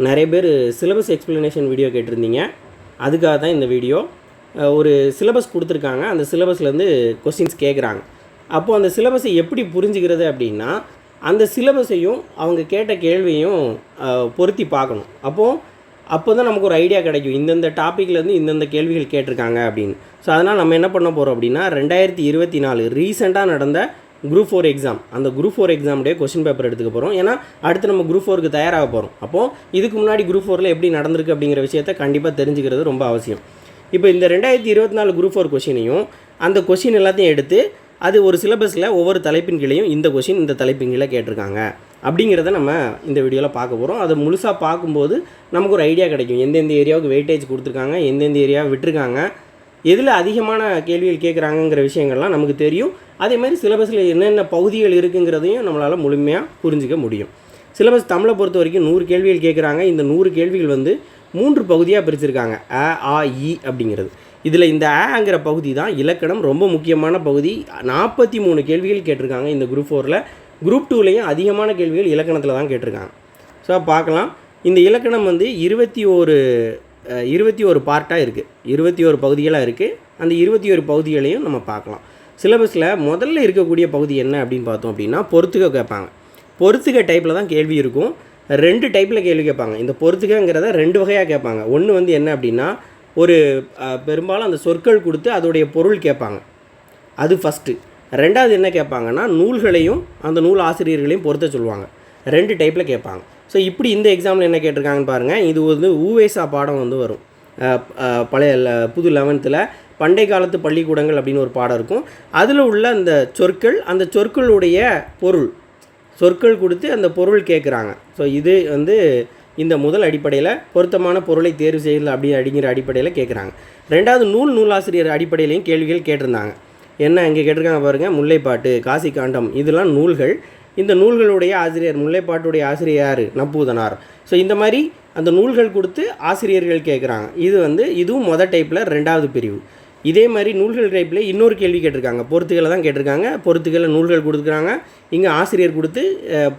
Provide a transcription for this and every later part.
நிறைய பேர் syllabus explanation video கேட்டிருந்தீங்க. அதுக்காக தான் இந்த வீடியோ. ஒரு சிலபஸ் கொடுத்துருக்காங்க, அந்த சிலபஸ்லேருந்து கொஸ்டின்ஸ் கேட்குறாங்க. அப்போது அந்த சிலபஸை எப்படி புரிஞ்சுக்கிறது அப்படின்னா, அந்த சிலபஸையும் அவங்க கேட்ட கேள்வியும் பொருத்தி பார்க்கணும். அப்போ தான் நமக்கு ஒரு ஐடியா கிடைக்கும், இந்தந்த டாப்பிக்லேருந்து இந்தந்த கேள்விகள் கேட்டிருக்காங்க அப்படின்னு. ஸோ அதனால் நம்ம என்ன பண்ண போகிறோம் அப்படின்னா, 2024 ரீசெண்டாக நடந்த குரூப் 4 எக்ஸாம், அந்த குரூப் 4 எக்ஸாமுடைய கொஸ்டின் பேப்பர் எடுத்துக்க போகிறோம். ஏன்னா அடுத்து நம்ம குரூப் 4க்கு தயாராக போகிறோம். அப்போது இதுக்கு முன்னாடி குரூப் 4ல் எப்படி நடந்திருக்கு அப்படிங்கிற விஷயத்தை கண்டிப்பாக தெரிஞ்சுக்கிறது ரொம்ப அவசியம். இப்போ இந்த 2024 குரூப் 4 கொஷினையும் அந்த கொஷின் எல்லாத்தையும் எடுத்து அது ஒரு சிலபஸில் ஒவ்வொரு தலைப்பின் கீழையும் இந்த கொஷின் இந்த தலைப்பின் கீழே கேட்டிருக்காங்க அப்படிங்கிறத நம்ம இந்த வீடியோவில் பார்க்க போகிறோம். அதை முழுசாக பார்க்கும்போது நமக்கு ஒரு ஐடியா கிடைக்கும், எந்தெந்த ஏரியாவுக்கு வெயிட்டேஜ் கொடுத்துருக்காங்க, எந்தெந்த ஏரியாவை விட்டுருக்காங்க, எதில் அதிகமான கேள்விகள் கேட்குறாங்கங்கிற விஷயங்கள்லாம் நமக்கு தெரியும். அதே மாதிரி சிலபஸில் என்னென்ன பகுதிகள் இருக்குங்கிறதையும் நம்மளால் முழுமையாக புரிஞ்சிக்க முடியும். சிலபஸ் தமிழை பொறுத்த வரைக்கும் 100 கேள்விகள் கேட்குறாங்க. இந்த 100 கேள்விகள் வந்து 3 பகுதியாக பிரிச்சிருக்காங்க, அ, ஆ, இ அப்படிங்கிறது. இதில் இந்த ஆங்கிற பகுதி தான் இலக்கணம், ரொம்ப முக்கியமான பகுதி. 43 கேள்விகள் கேட்டிருக்காங்க இந்த குரூப் 4ல். குரூப் 2லேயும் அதிகமான கேள்விகள் இலக்கணத்தில் தான் கேட்டிருக்காங்க. ஸோ பார்க்கலாம். இந்த இலக்கணம் வந்து 21 பார்ட்டாக இருக்குது, 21 பகுதிகளாக இருக்குது. அந்த 21 பகுதிகளையும் நம்ம பார்க்கலாம். சிலபஸில் முதல்ல இருக்கக்கூடிய பகுதி என்ன அப்படின்னு பார்த்தோம் அப்படின்னா, பொறுத்துக்க கேட்பாங்க. பொறுத்துக்க டைப்பில் தான் கேள்வி இருக்கும். 2 டைப்பில் கேள்வி கேட்பாங்க. இந்த பொறுத்துக்கங்கிறத 2 வகையாக கேட்பாங்க. ஒன்று வந்து என்ன அப்படின்னா, ஒரு பெரும்பாலும் அந்த சொற்கள் கொடுத்து அதோடைய பொருள் கேட்பாங்க, அது ஃபஸ்ட்டு. ரெண்டாவது என்ன கேட்பாங்கன்னா, நூல்களையும் அந்த நூல் ஆசிரியர்களையும் பொறுத்த சொல்லுவாங்க. 2 டைப்பில் கேட்பாங்க. ஸோ இப்படி இந்த எக்ஸாமில் என்ன கேட்டிருக்காங்கன்னு பாருங்கள். இது வந்து ஊவேசா பாடம் வந்து வரும், புது 11ல் பண்டை காலத்து பள்ளிக்கூடங்கள் அப்படின்னு ஒரு பாடம் இருக்கும். அதில் உள்ள அந்த சொற்கள், அந்த சொற்களுடைய பொருள், சொற்கள் கொடுத்து அந்த பொருள் கேட்குறாங்க. ஸோ இது வந்து இந்த முதல் அடிப்படையில் பொருத்தமான பொருளை தேர்வு செய்யல அப்படிங்கிற அடிப்படையில் கேட்குறாங்க. ரெண்டாவது நூலாசிரியர் அடிப்படையிலையும் கேள்விகள் கேட்டிருந்தாங்க. என்ன இங்கே கேட்டிருக்காங்க பாருங்கள், முல்லைப்பாட்டு, காசி காண்டம், இதெல்லாம் நூல்கள். இந்த நூல்களுடைய ஆசிரியர், முல்லைப்பாட்டுடைய ஆசிரியர் யார்? நப்பூதனார். ஸோ இந்த மாதிரி அந்த நூல்கள் கொடுத்து ஆசிரியர்கள் கேட்குறாங்க. இதுவும் மொதல் டைப்பில் 2வது பிரிவு. இதே மாதிரி நூல்கள் டைப்பில் இன்னொரு கேள்வி கேட்டிருக்காங்க, பொறுத்துக்களை தான் கேட்டிருக்காங்க. பொறுத்துக்களை நூல்கள் கொடுக்குறாங்க, இங்கே ஆசிரியர் கொடுத்து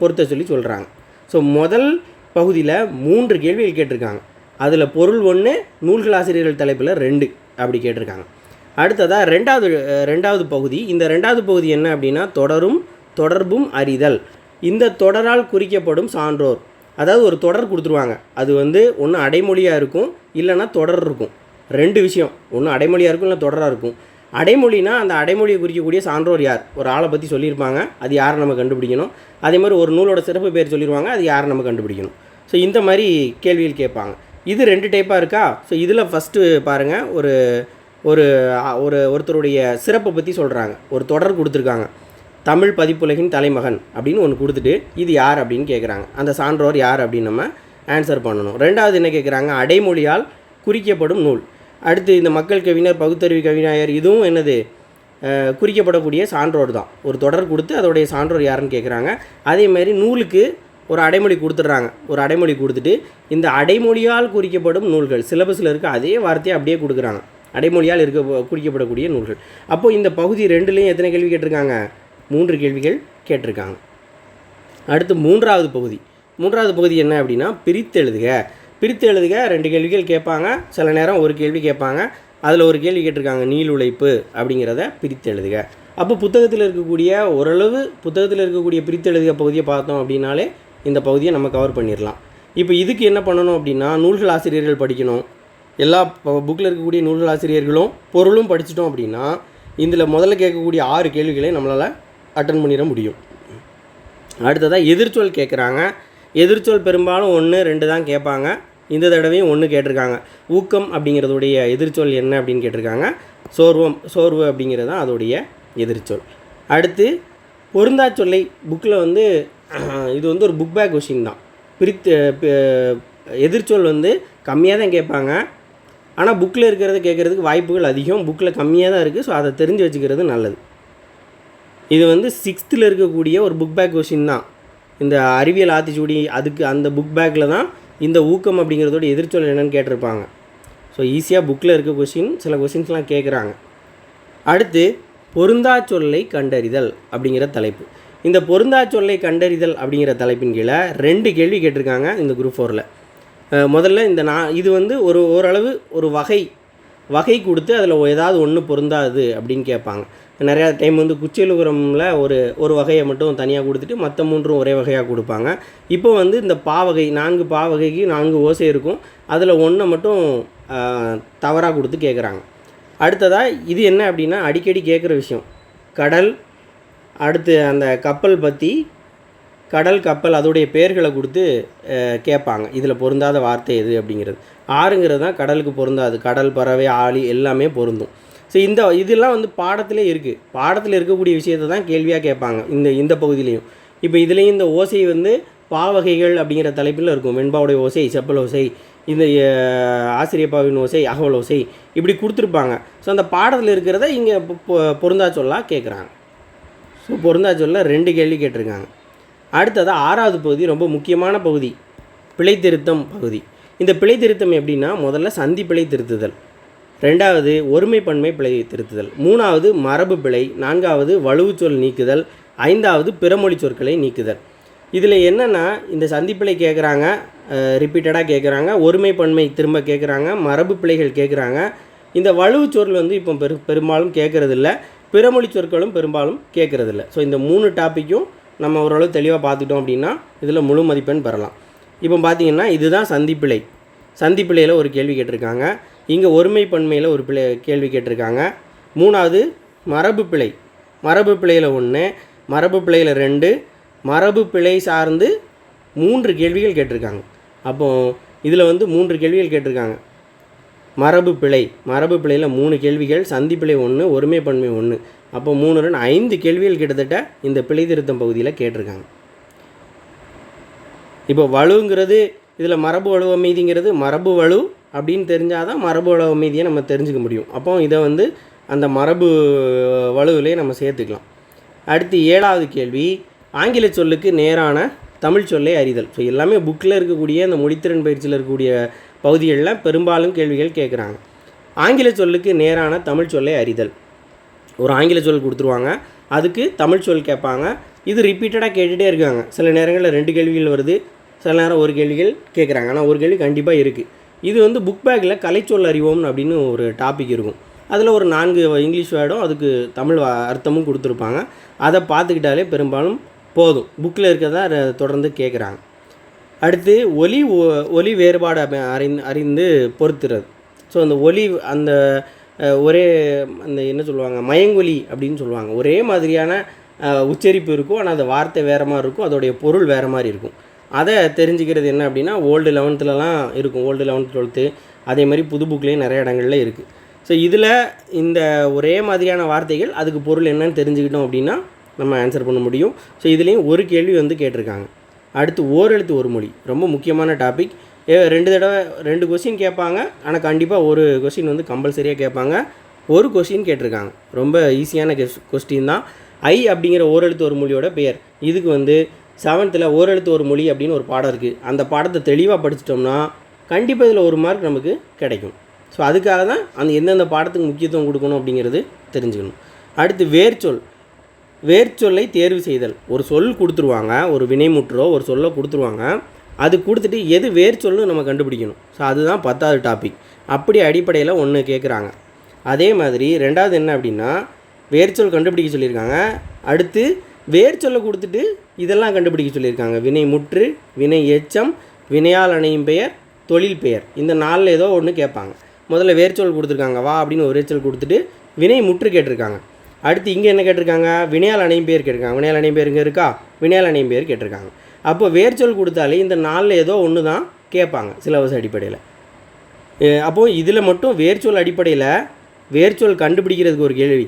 பொறுத்த சொல்கிறாங்க. ஸோ முதல் பகுதியில் 3 கேள்விகள் கேட்டிருக்காங்க. அதில் பொருள் 1, நூல்கள் ஆசிரியர்கள் தலைப்பில் 2 அப்படி கேட்டிருக்காங்க. அடுத்ததாக ரெண்டாவது பகுதி. இந்த 2வது பகுதி என்ன அப்படின்னா, தொடர்பும் அறிதல். இந்த தொடரால் குறிக்கப்படும் சான்றோர். அதாவது ஒரு தொடர் கொடுத்துருவாங்க, அது வந்து ஒன்று அடைமொழியாக இருக்கும், இல்லைன்னா தொடர் இருக்கும். 2 விஷயம், ஒன்று அடைமொழியாக இருக்கும், இல்லை தொடராக இருக்கும். அடைமொழினா அந்த அடைமொழியை குறிக்கக்கூடிய சான்றோர் யார், ஒரு ஆளை பற்றி சொல்லியிருப்பாங்க, அது யாரை நம்ம கண்டுபிடிக்கணும். அதே மாதிரி ஒரு நூலோட சிறப்பு பேர் சொல்லிடுவாங்க, அது யாரை நம்ம கண்டுபிடிக்கணும். ஸோ இந்த மாதிரி கேள்விகள் கேட்பாங்க. இது 2 டைப்பாக இருக்கா. ஸோ இதில் ஃபஸ்ட்டு பாருங்கள், ஒருத்தருடைய சிறப்பை பற்றி சொல்கிறாங்க. ஒரு தொடர் கொடுத்துருக்காங்க, தமிழ் பதிப்புலகின் தலைமகன் அப்படின்னு ஒன்று கொடுத்துட்டு, இது யார் அப்படின்னு கேட்குறாங்க. அந்த சான்றோர் யார் அப்படின்னு நம்ம ஆன்சர் பண்ணணும். ரெண்டாவது என்ன கேட்குறாங்க, அடைமொழியால் குறிக்கப்படும் நூல். அடுத்து இந்த மக்கள் கவிஞர், பகுத்தறிவு கவிஞர், இதுவும் என்னது, குறிக்கப்படக்கூடிய சான்றோர் தான். ஒரு தொடர் கொடுத்து அதோடைய சான்றோர் யாருன்னு கேட்குறாங்க. அதேமாதிரி நூலுக்கு ஒரு அடைமொழி கொடுத்துட்றாங்க. ஒரு அடைமொழி கொடுத்துட்டு, இந்த அடைமொழியால் குறிக்கப்படும் நூல்கள், சிலபஸில் இருக்க அதே வார்த்தையை அப்படியே கொடுக்குறாங்க, அடைமொழியால் குறிக்கப்படக்கூடிய நூல்கள். அப்போது இந்த பகுதி 2லேயும் எத்தனை கேள்வி கேட்டிருக்காங்க? 3 கேள்விகள் கேட்டிருக்காங்க. அடுத்து மூன்றாவது பகுதி என்ன அப்படின்னா, பிரித்து எழுதுக. 2 கேள்விகள் கேட்பாங்க, சில நேரம் ஒரு கேள்வி கேட்பாங்க. அதில் ஒரு கேள்வி கேட்டிருக்காங்க, நீள் உழைப்பு அப்படிங்கிறத பிரித்து எழுதுக. அப்போ புத்தகத்தில் இருக்கக்கூடிய பிரித்து எழுதுக பகுதியை பார்த்தோம் அப்படின்னாலே இந்த பகுதியை நம்ம கவர் பண்ணிடலாம். இப்போ இதுக்கு என்ன பண்ணணும் அப்படின்னா, நூல்கள் ஆசிரியர்கள் படிக்கணும். எல்லா புக்கில் இருக்கக்கூடிய நூல்கள் ஆசிரியர்களும் பொருளும் படிச்சிட்டோம் அப்படின்னா, இதில் முதல்ல கேட்கக்கூடிய 6 கேள்விகளை நம்மளால் அட்டன் பண்ணிட முடியும். அடுத்ததாக எதிர்ச்சொல் கேட்குறாங்க. எதிர்ச்சொல் பெரும்பாலும் 1, 2 தான் கேட்பாங்க. இந்த தடவையும் 1 கேட்டிருக்காங்க. ஊக்கம் அப்படிங்கிறதுடைய எதிர்ச்சொல் என்ன அப்படின்னு கேட்டிருக்காங்க. சோர்வு அப்படிங்கிறது தான் அதோடைய எதிர்ச்சொல். அடுத்து பொருந்தா சொல்லை. புக்கில் வந்து இது வந்து ஒரு புக் பேக் கொஷின் தான். எதிர்ச்சொல் வந்து கம்மியாக தான் கேட்பாங்க, ஆனால் புக்கில் இருக்கிறத கேட்குறதுக்கு வாய்ப்புகள் அதிகம். புக்கில் கம்மியாக தான் இருக்குது. ஸோ அதை தெரிஞ்சு வச்சுக்கிறது நல்லது. இது வந்து 6th இருக்கக்கூடிய ஒரு புக் பேக் கொஷின் தான். இந்த அறிவியல் ஆத்திச்சூடி அந்த புக் பேக்கில் தான் இந்த ஊக்கம் அப்படிங்கிறதோட எதிர்ச்சொல் என்னென்னு கேட்டிருப்பாங்க. ஸோ ஈஸியாக புக்கில் இருக்க சில கொஷின்ஸ்லாம் கேட்குறாங்க. அடுத்து பொருந்தா சொல்லை கண்டறிதல் அப்படிங்கிற தலைப்பு. இந்த பொருந்தா சொல்லை கண்டறிதல் அப்படிங்கிற தலைப்பின் கீழே 2 கேள்வி கேட்டிருக்காங்க இந்த குரூப் 4ல். முதல்ல இந்த இது வந்து ஓரளவு ஒரு வகை கொடுத்து அதில் ஏதாவது ஒன்று பொருந்தாது அப்படின்னு கேட்பாங்க. நிறையா டைம் வந்து குச்சியலுகரமில் ஒரு வகையை மட்டும் தனியாக கொடுத்துட்டு மற்ற 3ம் ஒரே வகையாக கொடுப்பாங்க. இப்போ வந்து இந்த பாவகை 4 பாவகைக்கு 4 ஓசை இருக்கும், அதில் ஒன்றை மட்டும் தவறாக கொடுத்து கேட்குறாங்க. அடுத்ததாக இது என்ன அப்படின்னா அடிக்கடி கேட்குற விஷயம், கடல், அடுத்து அந்த கப்பல் பற்றி கடல் கப்பல் அதோடைய பெயர்களை கொடுத்து கேட்பாங்க. இதில் பொருந்தாத வார்த்தை எது அப்படிங்கிறது. ஆறுங்கிறது தான் கடலுக்கு பொருந்தாது, கடல், பறவை, ஆழி எல்லாமே பொருந்தும். ஸோ இதெல்லாம் வந்து பாடத்திலே இருக்குது. பாடத்தில் இருக்கக்கூடிய விஷயத்தை தான் கேள்வியாக கேட்பாங்க இந்த பகுதியிலையும். இப்போ இதுலேயும் இந்த ஓசை வந்து பாவகைகள் அப்படிங்கிற தலைப்பில் இருக்கும். வெண்பாவுடைய ஓசை, செப்பல் ஓசை, இந்த ஆசிரியப்பாவின் ஓசை, அகவல் ஓசை, இப்படி கொடுத்துருப்பாங்க. ஸோ அந்த பாடத்தில் இருக்கிறத இங்கே பொருந்தா சொல்லாக கேட்குறாங்க. ஸோ பொருந்தா சொல்ல 2 கேள்வி கேட்டிருக்காங்க. அடுத்ததாக 6வது பகுதி ரொம்ப முக்கியமான பகுதி, பிழை திருத்தம் பகுதி. இந்த பிழை திருத்தம் எப்படின்னா, முதல்ல சந்தி பிழை திருத்துதல், 2வது ஒருமை பன்மை பிழை திருத்துதல், 3வது மரபு பிழை, 4வது வலுவுச்சொல் நீக்குதல், 5வது பிறமொழி சொற்களை நீக்குதல். இதில் என்னென்னா இந்த சந்திப்பிழை கேட்குறாங்க, ரிப்பீட்டடாக கேட்குறாங்க, ஒருமை பன்மை திரும்ப கேட்குறாங்க, மரபு பிழைகள் கேட்குறாங்க. இந்த வலுவுச்சொல் வந்து இப்போ பெரும்பாலும் கேட்குறதில்ல, பிறமொழி சொற்களும் பெரும்பாலும் கேட்குறதில்ல. ஸோ இந்த 3 டாப்பிக்கும் நம்ம ஓரளவு தெளிவாக பார்த்துட்டோம் அப்படின்னா இதில் முழு மதிப்பெண் பெறலாம். இப்போ பார்த்திங்கன்னா இதுதான் சந்திப்பிழை. சந்திப்பிழையில் ஒரு கேள்வி கேட்டிருக்காங்க. இங்கே ஒருமை பன்மையில் ஒரு கேள்வி கேட்டிருக்காங்க. 3வது மரபு பிழை, மரபு பிழையில் 1, மரபு பிழையில் 2, மரபு பிழை சார்ந்து 3 கேள்விகள் கேட்டிருக்காங்க. அப்போது இதில் வந்து 3 கேள்விகள் கேட்டிருக்காங்க. மரபு பிழையில் 3 கேள்விகள், சந்திப்பிழை 1, ஒருமை பன்மை 1. அப்போ 3 5 கேள்விகள் கிட்டத்தட்ட இந்த பிழை திருத்தம் பகுதியில் கேட்டிருக்காங்க. இப்போ வலுங்கிறது இதில் மரபு வலு அமைதிங்கிறது மரபு வலு அப்படின்னு தெரிஞ்சால் தான் மரபு வலு அமைதியை நம்ம தெரிஞ்சுக்க முடியும். அப்போ இதை வந்து அந்த மரபு வலுவிலே நம்ம சேர்த்துக்கலாம். அடுத்து 7வது கேள்வி, ஆங்கில சொல்லுக்கு நேரான தமிழ் சொல்லை அறிதல். ஸோ எல்லாமே புக்கில் இருக்கக்கூடிய அந்த மொழித்திறன் பயிற்சியில் இருக்கக்கூடிய பகுதிகளில் பெரும்பாலும் கேள்விகள் கேட்குறாங்க. ஆங்கில சொல்லுக்கு நேரான தமிழ் சொல்லை அறிதல். ஒரு ஆங்கில சொல் கொடுத்துருவாங்க, அதுக்கு தமிழ் சொல் கேட்பாங்க. இது ரிப்பீட்டடாக கேட்டுகிட்டே இருக்காங்க. சில நேரங்களில் 2 கேள்விகள் வருது, சில நேரம் ஒரு கேள்விகள் கேட்குறாங்க. ஆனால் ஒரு கேள்வி கண்டிப்பாக இருக்குது. இது வந்து புக் பேக்கில் கலைச்சொல் அறிவோம் அப்படின்னு ஒரு டாபிக் இருக்கும். அதில் ஒரு 4 இங்கிலீஷ் வேர்டும் அதுக்கு தமிழ் அர்த்தமும் கொடுத்துருப்பாங்க. அதை பார்த்துக்கிட்டாலே பெரும்பாலும் போதும். புக்கில் இருக்கிறதா தொடர்ந்து கேட்குறாங்க. அடுத்து ஒலி வேறுபாடு அறிந்து பொறுத்துறது. ஸோ அந்த ஒலி அந்த ஒரே அந்த என்ன சொல்லுவாங்க, மயங்கொலி அப்படின்னு சொல்லுவாங்க. ஒரே மாதிரியான உச்சரிப்பு இருக்கும், ஆனால் அந்த வார்த்தை வேறு மாதிரி இருக்கும், அதோடைய பொருள் வேறு மாதிரி இருக்கும். அதை தெரிஞ்சுக்கிறது என்ன அப்படின்னா ஓல்டு 11லாம் இருக்கும், ஓல்டு 11th 12th, அதே மாதிரி புது புக்லேயும் நிறைய இடங்கள்ல இருக்குது. ஸோ இதில் இந்த ஒரே மாதிரியான வார்த்தைகள் அதுக்கு பொருள் என்னன்னு தெரிஞ்சுக்கிட்டோம் அப்படின்னா நம்ம ஆன்சர் பண்ண முடியும். ஸோ இதுலேயும் ஒரு கேள்வி வந்து கேட்டிருக்காங்க. அடுத்து ஓரெழுத்து ஒரு மொழி, ரொம்ப முக்கியமான டாபிக். 2 கொஸ்டின் கேட்பாங்க, ஆனால் கண்டிப்பாக ஒரு கொஸ்டின் வந்து கம்பல்சரியாக கேட்பாங்க. ஒரு கொஸ்டின் கேட்டிருக்காங்க, ரொம்ப ஈஸியான கொஸ்டின் தான். ஐ அப்படிங்கிற ஓரெழுத்து ஒரு மொழியோட பெயர். இதுக்கு வந்து 7th ஓரெழுத்து ஒரு மொழி அப்படின்னு ஒரு பாடம் இருக்குது. அந்த பாடத்தை தெளிவாக படிச்சிட்டோம்னா கண்டிப்பாக இதில் 1 மார்க் நமக்கு கிடைக்கும். ஸோ அதுக்காக தான் அந்த எந்தெந்த பாடத்துக்கு முக்கியத்துவம் கொடுக்கணும் அப்படிங்கிறது தெரிஞ்சுக்கணும். அடுத்து வேர்ச்சொல்லை தேர்வு செய்தல். ஒரு சொல் கொடுத்துருவாங்க, ஒரு வினைமுற்றோ ஒரு சொல்லை கொடுத்துருவாங்க, அது கொடுத்துட்டு எது வேர்ச்சொல்னு நம்ம கண்டுபிடிக்கணும். ஸோ அதுதான் 10வது டாபிக். அப்படி அடிப்படையில் 1 கேட்குறாங்க. அதே மாதிரி 2வது என்ன அப்படின்னா வேர்ச்சொல் கண்டுபிடிக்க சொல்லியிருக்காங்க. அடுத்து வேர்ச்சொல்லை கொடுத்துட்டு இதெல்லாம் கண்டுபிடிக்க சொல்லியிருக்காங்க. வினைமுற்று, வினை எச்சம், வினையால் அணையும் பெயர், தொழில் பெயர். இந்த 4ல் ஏதோ ஒன்று கேட்பாங்க. முதல்ல வேர்ச்சொல் கொடுத்துருக்காங்க, வா அப்படின்னு ஒரு வேர்ச்சொல் கொடுத்துட்டு வினை முற்று கேட்டிருக்காங்க. அடுத்து இங்கே என்ன கேட்டிருக்காங்க, வினையால் அணையும் பெயர் கேட்டிருக்காங்க. வினையால் அணையும் பெயர் இங்கே இருக்கா, வினையால் அணையும் பெயர் கேட்டிருக்காங்க. அப்போ வேர்ச்சொல் கொடுத்தாலே இந்த 4ல் ஏதோ ஒன்று தான் கேட்பாங்க சிலபஸ் அடிப்படையில். அப்போது இதில் மட்டும் வேர்ச்சொல் அடிப்படையில் வேர்ச்சொல் கண்டுபிடிக்கிறதுக்கு ஒரு கேள்வி,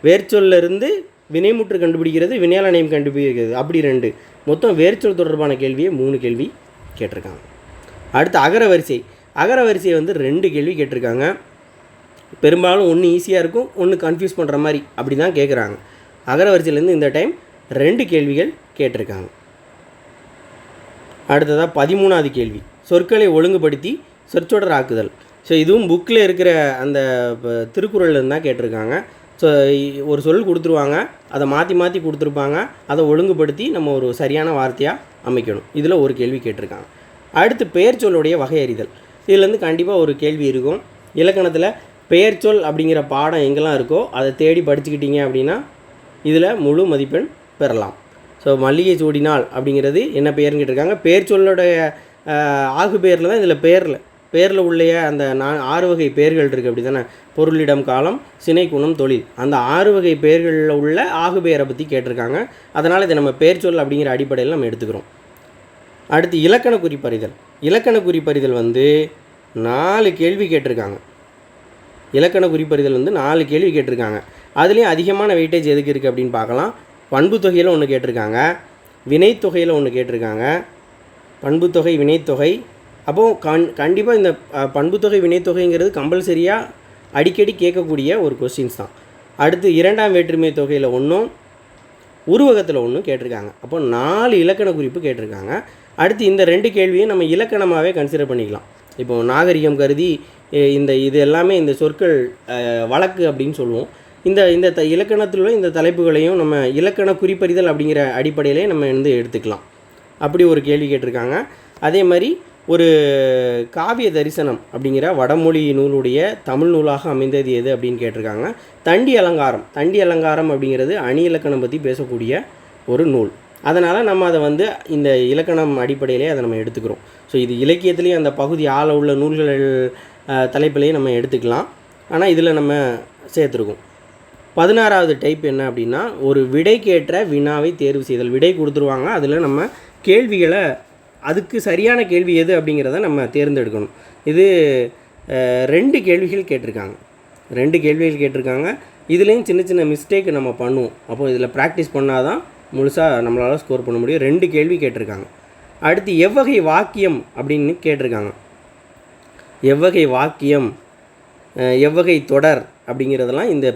வேர்ச்சொல்லிருந்து வினைமுற்று கண்டுபிடிக்கிறது, வினையால் அணையும் கண்டுபிடிக்கிறது, அப்படி 2. மொத்தம் வேர்ச்சொல் தொடர்பான கேள்வியை 3 கேள்வி கேட்டிருக்காங்க. அடுத்து அகரவரிசையை வந்து 2 கேள்வி கேட்டிருக்காங்க. பெரும்பாலும் ஒன்று ஈஸியாக இருக்கும், ஒன்று கன்ஃபியூஸ் பண்ணுற மாதிரி அப்படி தான் கேட்குறாங்க. அகரவரிசையிலேருந்து இந்த டைம் 2 கேள்விகள் கேட்டிருக்காங்க. அடுத்ததாக 13வது கேள்வி, சொற்களை ஒழுங்குபடுத்தி சொற்றொடர் ஆக்குதல். ஸோ இதுவும் புக்கில் இருக்கிற அந்த திருக்குறள்லேருந்து தான் கேட்டிருக்காங்க. ஸோ ஒரு சொல் கொடுத்துருவாங்க, அதை மாற்றி கொடுத்துருப்பாங்க, அதை ஒழுங்குபடுத்தி நம்ம ஒரு சரியான வார்த்தையாக அமைக்கணும். இதில் ஒரு கேள்வி கேட்டிருக்காங்க. அடுத்து பெயர் சொல்லுடைய வகை அறிதல். இதுலேருந்து கண்டிப்பாக ஒரு கேள்வி இருக்கும். இலக்கணத்தில் பெயர் சொல் அப்படிங்கிற பாடம் எங்கெல்லாம் இருக்கோ அதை தேடி படிச்சுக்கிட்டீங்க அப்படின்னா இதில் முழு மதிப்பெண் பெறலாம். ஸோ மல்லிகை சூடினால் அப்படிங்கிறது என்ன பெயர்னு கேட்டிருக்காங்க. பெயர் சொல்லுடைய ஆகு பெயரில் தான் இதில் பெயரில் உள்ள அந்த 6 வகை பெயர்கள் இருக்குது அப்படி தானே. பொருளிடம், காலம், சினை, குணம், தொழில், அந்த 6 வகை பெயர்களில் உள்ள ஆகு பெயரை பற்றி கேட்டிருக்காங்க. அதனால் இதை நம்ம பெயர் சொல் அப்படிங்கிற அடிப்படையில் நம்ம எடுத்துக்கிறோம். அடுத்து இலக்கண குறிப்பறிதல். இலக்கண குறிப்பறிதல் 4 கேள்வி கேட்டிருக்காங்க. இலக்கண குறிப்பறிதல் 4 கேள்வி கேட்டிருக்காங்க. அதுலேயும் அதிகமான வெயிட்டேஜ் எதுக்கு இருக்குது அப்படின்னு பார்க்கலாம். பண்பு தொகையில் ஒன்று கேட்டிருக்காங்க, வினைத்தொகையில் ஒன்று கேட்டிருக்காங்க. பண்புத்தொகை, வினைத்தொகை. அப்போது கண்டிப்பாக இந்த பண்புத்தொகை வினைத்தொகைங்கிறது கம்பல்சரியாக அடிக்கடி கேட்கக்கூடிய ஒரு கொஸ்டின்ஸ் தான். அடுத்து 2ஆம் வேற்றுமை தொகையில் ஒன்றும், உருவகத்தில் ஒன்றும் கேட்டிருக்காங்க. அப்போ 4 இலக்கண குறிப்பு கேட்டிருக்காங்க. அடுத்து இந்த 2 கேள்வியும் நம்ம இலக்கணமாகவே கன்சிடர் பண்ணிக்கலாம். இப்போது நாகரிகம் கருதி இது எல்லாமே இந்த சொற்கள் வழக்கு அப்படின்னு சொல்லுவோம். இந்த இலக்கணத்தில் உள்ள இந்த தலைப்புகளையும் நம்ம இலக்கண குறிப்பறிதல் அப்படிங்கிற அடிப்படையிலே நம்ம எடுத்துக்கலாம். அப்படி ஒரு கேள்வி கேட்டிருக்காங்க. அதே மாதிரி ஒரு காவிய தரிசனம் அப்படிங்கிற வடமொழி நூலுடைய தமிழ் நூலாக அமைந்தது எது அப்படின்னு கேட்டிருக்காங்க. தண்டி அலங்காரம் அப்படிங்கிறது அணி இலக்கணம் பற்றி பேசக்கூடிய ஒரு நூல். அதனால் நம்ம அதை இந்த இலக்கணம் அடிப்படையிலே அதை நம்ம எடுத்துக்கிறோம். ஸோ இது இலக்கியத்துலேயும் அந்த பகுதி ஆள உள்ள நூல்கள் தலைப்பிலையும் நம்ம எடுத்துக்கலாம். ஆனால் இதில் நம்ம சேர்த்துருக்கோம். 16வது டைப் என்ன அப்படின்னா ஒரு விடைக்கேற்ற வினாவை தேர்வு செய்தல். விடை கொடுத்துருவாங்க, அதில் நம்ம கேள்விகளை அதுக்கு சரியான கேள்வி எது அப்படிங்கிறத நம்ம தேர்ந்தெடுக்கணும். இது 2 கேள்விகள் கேட்டிருக்காங்க. இதுலேயும் சின்ன சின்ன மிஸ்டேக் நம்ம பண்ணுவோம். அப்போது இதில் ப்ராக்டிஸ் பண்ணால் தான் முழுசாக நம்மளால் ஸ்கோர் பண்ண முடியும். 2 கேள்வி கேட்டிருக்காங்க. அடுத்து எவ்வகை வாக்கியம் அப்படின்னு கேட்டிருக்காங்க. எவ்வகை வாக்கியம், எவ்வகை தொடர் அப்படிங்கிறதெல்லாம் இந்த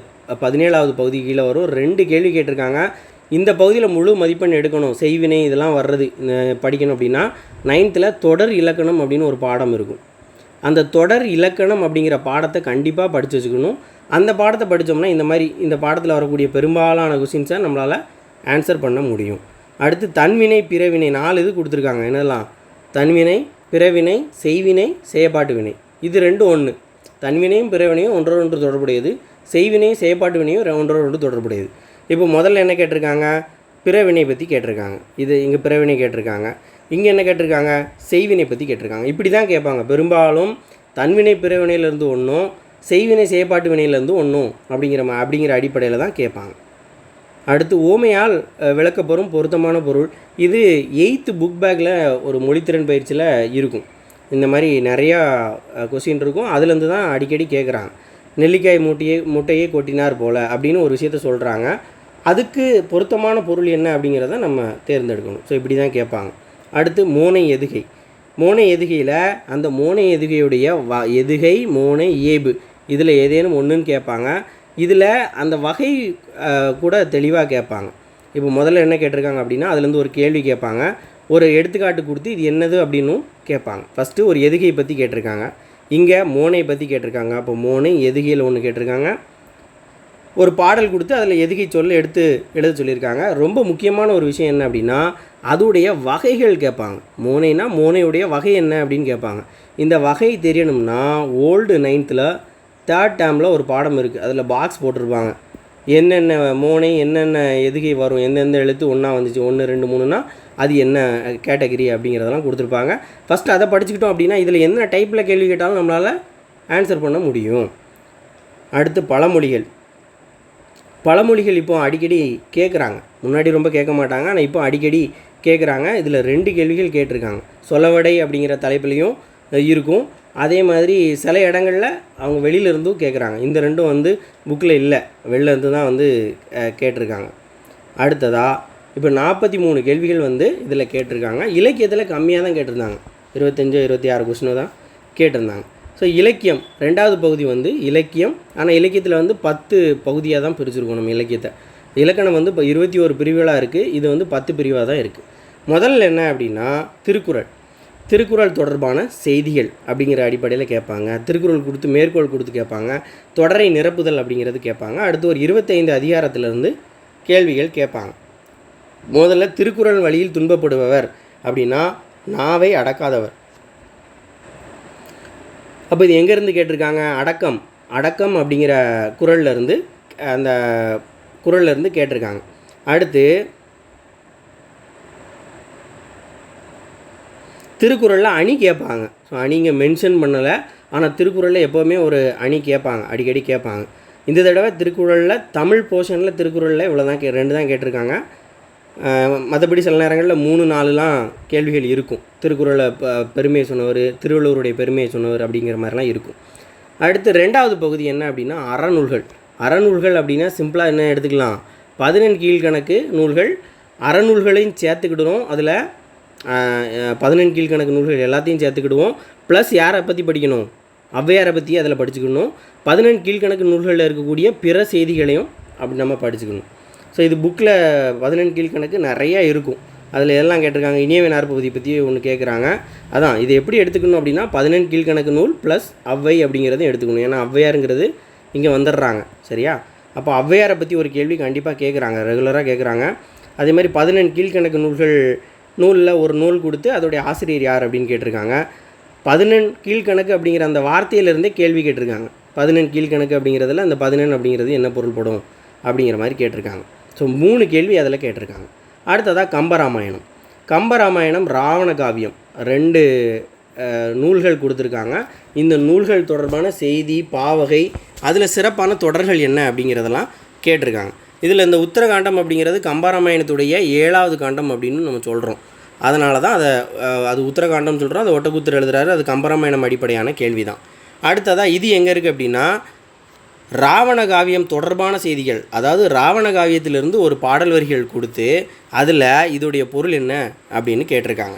17வது பகுதி கீழே வரும். 2 கேள்வி கேட்டிருக்காங்க. இந்த பகுதியில் முழு மதிப்பெண் எடுக்கணும், செய்வினை இதெல்லாம் வர்றது படிக்கணும் அப்படின்னா 9th தொடர் இலக்கணம் அப்படின்னு ஒரு பாடம் இருக்கும். அந்த தொடர் இலக்கணம் அப்படிங்கிற பாடத்தை கண்டிப்பாக படித்து வச்சுக்கணும். அந்த பாடத்தை படித்தோம்னா இந்த பாடத்தில் வரக்கூடிய பெரும்பாலான கொஸ்டின்ஸை நம்மளால் ஆன்சர் பண்ண முடியும். அடுத்து தன்வினை, பிறவினை 4 இது கொடுத்துருக்காங்க. என்னெல்லாம்? தன்வினை, பிறவினை, செய்வினை, செயற்பாட்டு வினை. இது 2 ஒன்று. தன்வினையும் பிறவினையும் ஒன்றோடு தொடர்புடையது. செய்வினையும் செயற்பாட்டு வினையும் ஒன்றோடு தொடர்புடையது. இப்போ முதல்ல என்ன கேட்டிருக்காங்க? பிறவினை பற்றி கேட்டிருக்காங்க. இது இங்கே பிறவினை கேட்டிருக்காங்க. இங்கே என்ன கேட்டிருக்காங்க? செய்வினை பற்றி கேட்டிருக்காங்க. இப்படி தான் கேட்பாங்க. பெரும்பாலும் தன்வினை பிறவினையிலேருந்து ஒன்றும், செய்வினை செயற்பாட்டு வினையிலேருந்து ஒன்றும் அப்படிங்கிற அடிப்படையில் தான் கேட்பாங்க. அடுத்து ஓமையால் விளக்கப்பெறும் பொருத்தமான பொருள். இது 8th புக் பேக்கில் ஒரு மொழித்திறன் பயிற்சியில் இருக்கும். இந்த மாதிரி நிறையா கொஸ்டின் இருக்கும். அதுலேருந்து தான் அடிக்கடி கேட்குறாங்க. நெல்லிக்காய் முட்டையை கொட்டினார் போல் அப்படின்னு ஒரு விஷயத்த சொல்கிறாங்க. அதுக்கு பொருத்தமான பொருள் என்ன அப்படிங்கிறத நம்ம தேர்ந்தெடுக்கணும். ஸோ இப்படி தான் கேட்பாங்க. அடுத்து மோனை எதுகை. மோனை எதுகையில் அந்த மோனை எதுகையுடைய எதுகை, மோனை, இயைபு இதில் ஏதேனும் ஒன்றுன்னு கேட்பாங்க. இதில் அந்த வகை கூட தெளிவாக கேட்பாங்க. இப்போ முதல்ல என்ன கேட்டிருக்காங்க அப்படின்னா அதுலேருந்து ஒரு கேள்வி கேட்பாங்க. ஒரு எடுத்துக்காட்டு கொடுத்து இது என்னது அப்படின்னும் கேட்பாங்க. ஃபஸ்ட்டு ஒரு எதுகை பற்றி கேட்டிருக்காங்க. இங்கே மோனை பற்றி கேட்டிருக்காங்க. அப்போ மோனை எதுகையில் ஒன்று கேட்டிருக்காங்க. ஒரு பாடல் கொடுத்து அதில் எதுகை சொல்ல எழுத சொல்லியிருக்காங்க. ரொம்ப முக்கியமான ஒரு விஷயம் என்ன அப்படின்னா அதோடைய வகைகள் கேட்பாங்க. மோனைனா மோனையுடைய வகை என்ன அப்படின்னு கேட்பாங்க. இந்த வகை தெரியணும்னா ஓல்டு 9th 3rd டேர்மில் ஒரு பாடம் இருக்குது. அதில் பாக்ஸ் போட்டிருப்பாங்க. என்னென்ன மோனை, என்னென்ன எதுகை வரும், எந்தெந்த எழுத்து ஒன்றா வந்துச்சு, 1 2 3னா அது என்ன கேட்டகரி அப்படிங்கிறதெல்லாம் கொடுத்துருப்பாங்க. ஃபஸ்ட்டு அதை படிச்சுக்கிட்டோம் அப்படின்னா இதில் என்ன டைப்பில் கேள்வி கேட்டாலும் நம்மளால் ஆன்சர் பண்ண முடியும். அடுத்து பழமொழிகள். பழமொழிகள் இப்போ அடிக்கடி கேட்குறாங்க. முன்னாடி ரொம்ப கேட்க மாட்டாங்க, ஆனால் இப்போ அடிக்கடி கேட்குறாங்க. இதில் 2 கேள்விகள் கேட்டிருக்காங்க. சொலவடை அப்படிங்கிற தலைப்புலையும் இருக்கும். அதே மாதிரி சில இடங்களில் அவங்க வெளியிலேருந்தும் கேட்குறாங்க. இந்த 2ம் புக்கில் இல்லை, வெளிலேருந்து தான் கேட்டிருக்காங்க. அடுத்ததாக இப்போ 43 கேள்விகள் இதில் கேட்டிருக்காங்க. இலக்கியத்தில் கம்மியாக தான் கேட்டிருந்தாங்க. 25 26 கொஸ்டின் தான் கேட்டிருந்தாங்க. ஸோ இலக்கியம் 2வது பகுதி இலக்கியம். ஆனால் இலக்கியத்தில் 10 பகுதியாக தான் பிரிச்சுருக்கோம் நம்ம இலக்கியத்தை. இலக்கணம் இப்போ 21 பிரிவுகளாக இருக்குது. இது 10 பிரிவாக தான் இருக்குது. முதல்ல என்ன அப்படின்னா திருக்குறள் தொடர்பான செய்திகள் அப்படிங்கிற அடிப்படையில் கேட்பாங்க. திருக்குறள் கொடுத்து மேற்கோள் கொடுத்து கேட்பாங்க. தொடரை நிரப்புதல் அப்படிங்கிறது கேட்பாங்க. அடுத்து ஒரு 25 அதிகாரத்திலிருந்து கேள்விகள் கேட்பாங்க. முதல்ல திருக்குறள் வழியில் துன்பப்படுபவர் அப்படின்னா நாவை அடக்காதவர். அப்போ இது எங்கேருந்து கேட்டிருக்காங்க? அடக்கம் அடக்கம் அப்படிங்கிற குறள்லேருந்து அந்த குறள்லேருந்து கேட்டிருக்காங்க. அடுத்து திருக்குறளில் அணி கேட்பாங்க. ஸோ அணி இங்கே மென்ஷன் பண்ணலை, ஆனால் திருக்குறளில் எப்போவுமே ஒரு அணி கேட்பாங்க, அடிக்கடி கேட்பாங்க. இந்த தடவை திருக்குறளில் தமிழ் போர்ஷனில் திருக்குறளில் இவ்வளோ தான் 2 தான் கேட்டிருக்காங்க. மற்றபடி சில நேரங்களில் 3-4லாம் கேள்விகள் இருக்கும். திருக்குறளை பெருமையை சொன்னவர், திருவள்ளுவருடைய பெருமையை சொன்னவர் அப்படிங்கிற மாதிரிலாம் இருக்கும். அடுத்து 2வது பகுதி என்ன அப்படின்னா அறநூல்கள். அறநூல்கள் அப்படின்னா சிம்பிளாக என்ன எடுத்துக்கலாம்? 14 கீழ்கணக்கு நூல்கள், அறநூல்களையும் சேர்த்துக்கிடுவோம். அதில் 14 கீழ்கணக்கு நூல்கள் எல்லாத்தையும் சேர்த்துக்கிடுவோம். ப்ளஸ் யாரை பற்றி படிக்கணும்? ஔவையாரை பற்றி அதில் படிச்சுக்கணும். 14 கீழ்கணக்கு நூல்களில் இருக்கக்கூடிய பிற செய்திகளையும் அப்படி நம்ம படிச்சுக்கணும். ஸோ இது புக்கில் 14 கீழ்கணக்கு நிறையா இருக்கும். அதில் எல்லாம் கேட்டிருக்காங்க. இனியவை நாற்பகுதி பற்றி ஒன்று கேட்குறாங்க. அதான் இது எப்படி எடுத்துக்கணும் அப்படின்னா 14 கீழ்கணக்கு நூல் ப்ளஸ் ஔவை அப்படிங்கிறதையும் எடுத்துக்கணும். ஏன்னா ஔவையாருங்கிறது இங்கே வந்துடுறாங்க. சரியா? அப்போ ஔவையாரை பற்றி ஒரு கேள்வி கண்டிப்பாக கேட்குறாங்க, ரெகுலராக கேட்குறாங்க. அதே மாதிரி 14 கீழ்கணக்கு நூலில் ஒரு நூல் கொடுத்து அதோடைய ஆசிரியர் யார் அப்படின்னு கேட்டிருக்காங்க. 14 கீழ்கணக்கு அப்படிங்கிற அந்த வார்த்தையிலேருந்தே கேள்வி கேட்டிருக்காங்க. 14 கீழ்கணக்கு அப்படிங்கிறதுல அந்த 14 அப்படிங்கிறது என்ன பொருள்படும் அப்படிங்கிற மாதிரி கேட்டிருக்காங்க. ஸோ 3 கேள்வி அதில் கேட்டிருக்காங்க. அடுத்ததாக கம்பராமாயணம். கம்பராமாயணம் ராவண காவியம் 2 நூல்கள் கொடுத்துருக்காங்க. இந்த நூல்கள் தொடர்பான செய்தி, பாவகை, அதில் சிறப்பான தொடர்கள் என்ன அப்படிங்கிறதெல்லாம் கேட்டிருக்காங்க. இதில் இந்த உத்தரகாண்டம் அப்படிங்கிறது கம்பராமாயணத்துடைய 7வது காண்டம் அப்படின்னு நம்ம சொல்கிறோம். அதனால தான் அது உத்தரகாண்டம் சொல்கிறோம். அதை ஒட்டக்கூத்தர் எழுதுறாரு. அது கம்பராமாயணம் அடிப்படையான கேள்வி தான். அடுத்ததாக இது எங்கே இருக்குது அப்படின்னா ராவண காவியம் தொடர்பான செய்திகள், அதாவது ராவண காவியத்திலிருந்து ஒரு பாடல் வரிகள் கொடுத்து அதில் இதோடைய பொருள் என்ன அப்படின்னு கேட்டிருக்காங்க.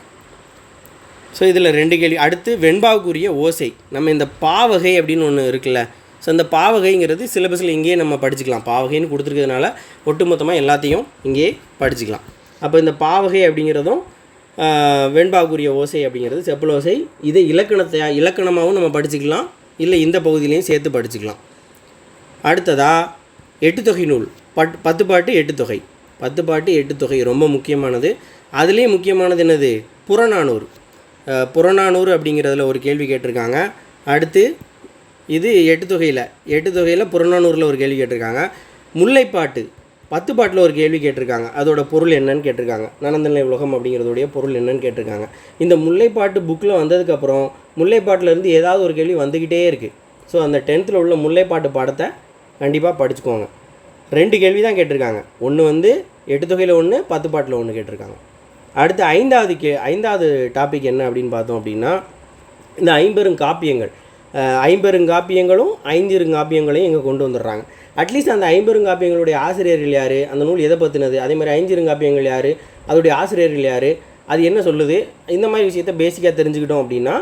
ஸோ இதில் 2 கேள்வி. அடுத்து வெண்பாவுக்குரிய ஓசை. நம்ம இந்த பாவகை அப்படின்னு ஒன்று இருக்குல்ல, ஸோ இந்த பாவகைங்கிறது சிலபஸில் இங்கேயே நம்ம படிச்சுக்கலாம். பாவகைன்னு கொடுத்துருக்கிறதுனால ஒட்டுமொத்தமாக எல்லாத்தையும் இங்கேயே படிச்சுக்கலாம். அப்போ இந்த பாவகை அப்படிங்கிறதும் வெண்பாவுக்குரிய ஓசை அப்படிங்கிறது செப்பல் ஓசை. இதை இலக்கணமாகவும் நம்ம படிச்சுக்கலாம், இல்லை இந்த பகுதியிலையும் சேர்த்து படிச்சுக்கலாம். அடுத்ததாக 8 தொகை நூல். 10 பாட்டு 8 தொகை. 10 பாட்டு 8 தொகை ரொம்ப முக்கியமானது. அதுலேயும் முக்கியமானது என்னது? புறநானூறு. புறநானூறு அப்படிங்கிறதுல ஒரு கேள்வி கேட்டிருக்காங்க. அடுத்து இது 8 தொகையில் புறநானூரில் ஒரு கேள்வி கேட்டிருக்காங்க. முல்லைப்பாட்டு 10 பாட்டில் ஒரு கேள்வி கேட்டிருக்காங்க. அதோட பொருள் என்னன்னு கேட்டிருக்காங்க. நனந்தலை உலகம் அப்படிங்கிறதுடைய பொருள் என்னன்னு கேட்டிருக்காங்க. இந்த முல்லைப்பாட்டு புக்கில் வந்ததுக்கப்புறம் முல்லைப்பாட்டிலேருந்து ஏதாவது ஒரு கேள்வி வந்துக்கிட்டே இருக்குது. ஸோ அந்த 10th உள்ள முல்லைப்பாட்டு பாடத்தை கண்டிப்பாக படிச்சுக்கோங்க. 2 கேள்வி தான் கேட்டிருக்காங்க. ஒன்று வந்து 8 தொகையில் ஒன்று, 10 பாட்டில் ஒன்று கேட்டிருக்காங்க. அடுத்து 5வது டாபிக் என்ன அப்படின்னு பார்த்தோம் அப்படின்னா இந்த 50 காப்பியங்கள். 50 காப்பியங்களும் 5 காப்பியங்களையும் இங்கே கொண்டு வந்துடுறாங்க. அட்லீஸ்ட் அந்த 50 காப்பியங்களுடைய ஆசிரியர்கள் யார், அந்த நூல் எதை பற்றினது, அதே மாதிரி 5 காப்பியங்கள் யார், அதோடைய ஆசிரியர்கள் யார், அது என்ன சொல்லுது, இந்த மாதிரி விஷயத்தை பேசிக்காக தெரிஞ்சுக்கிட்டோம் அப்படின்னா,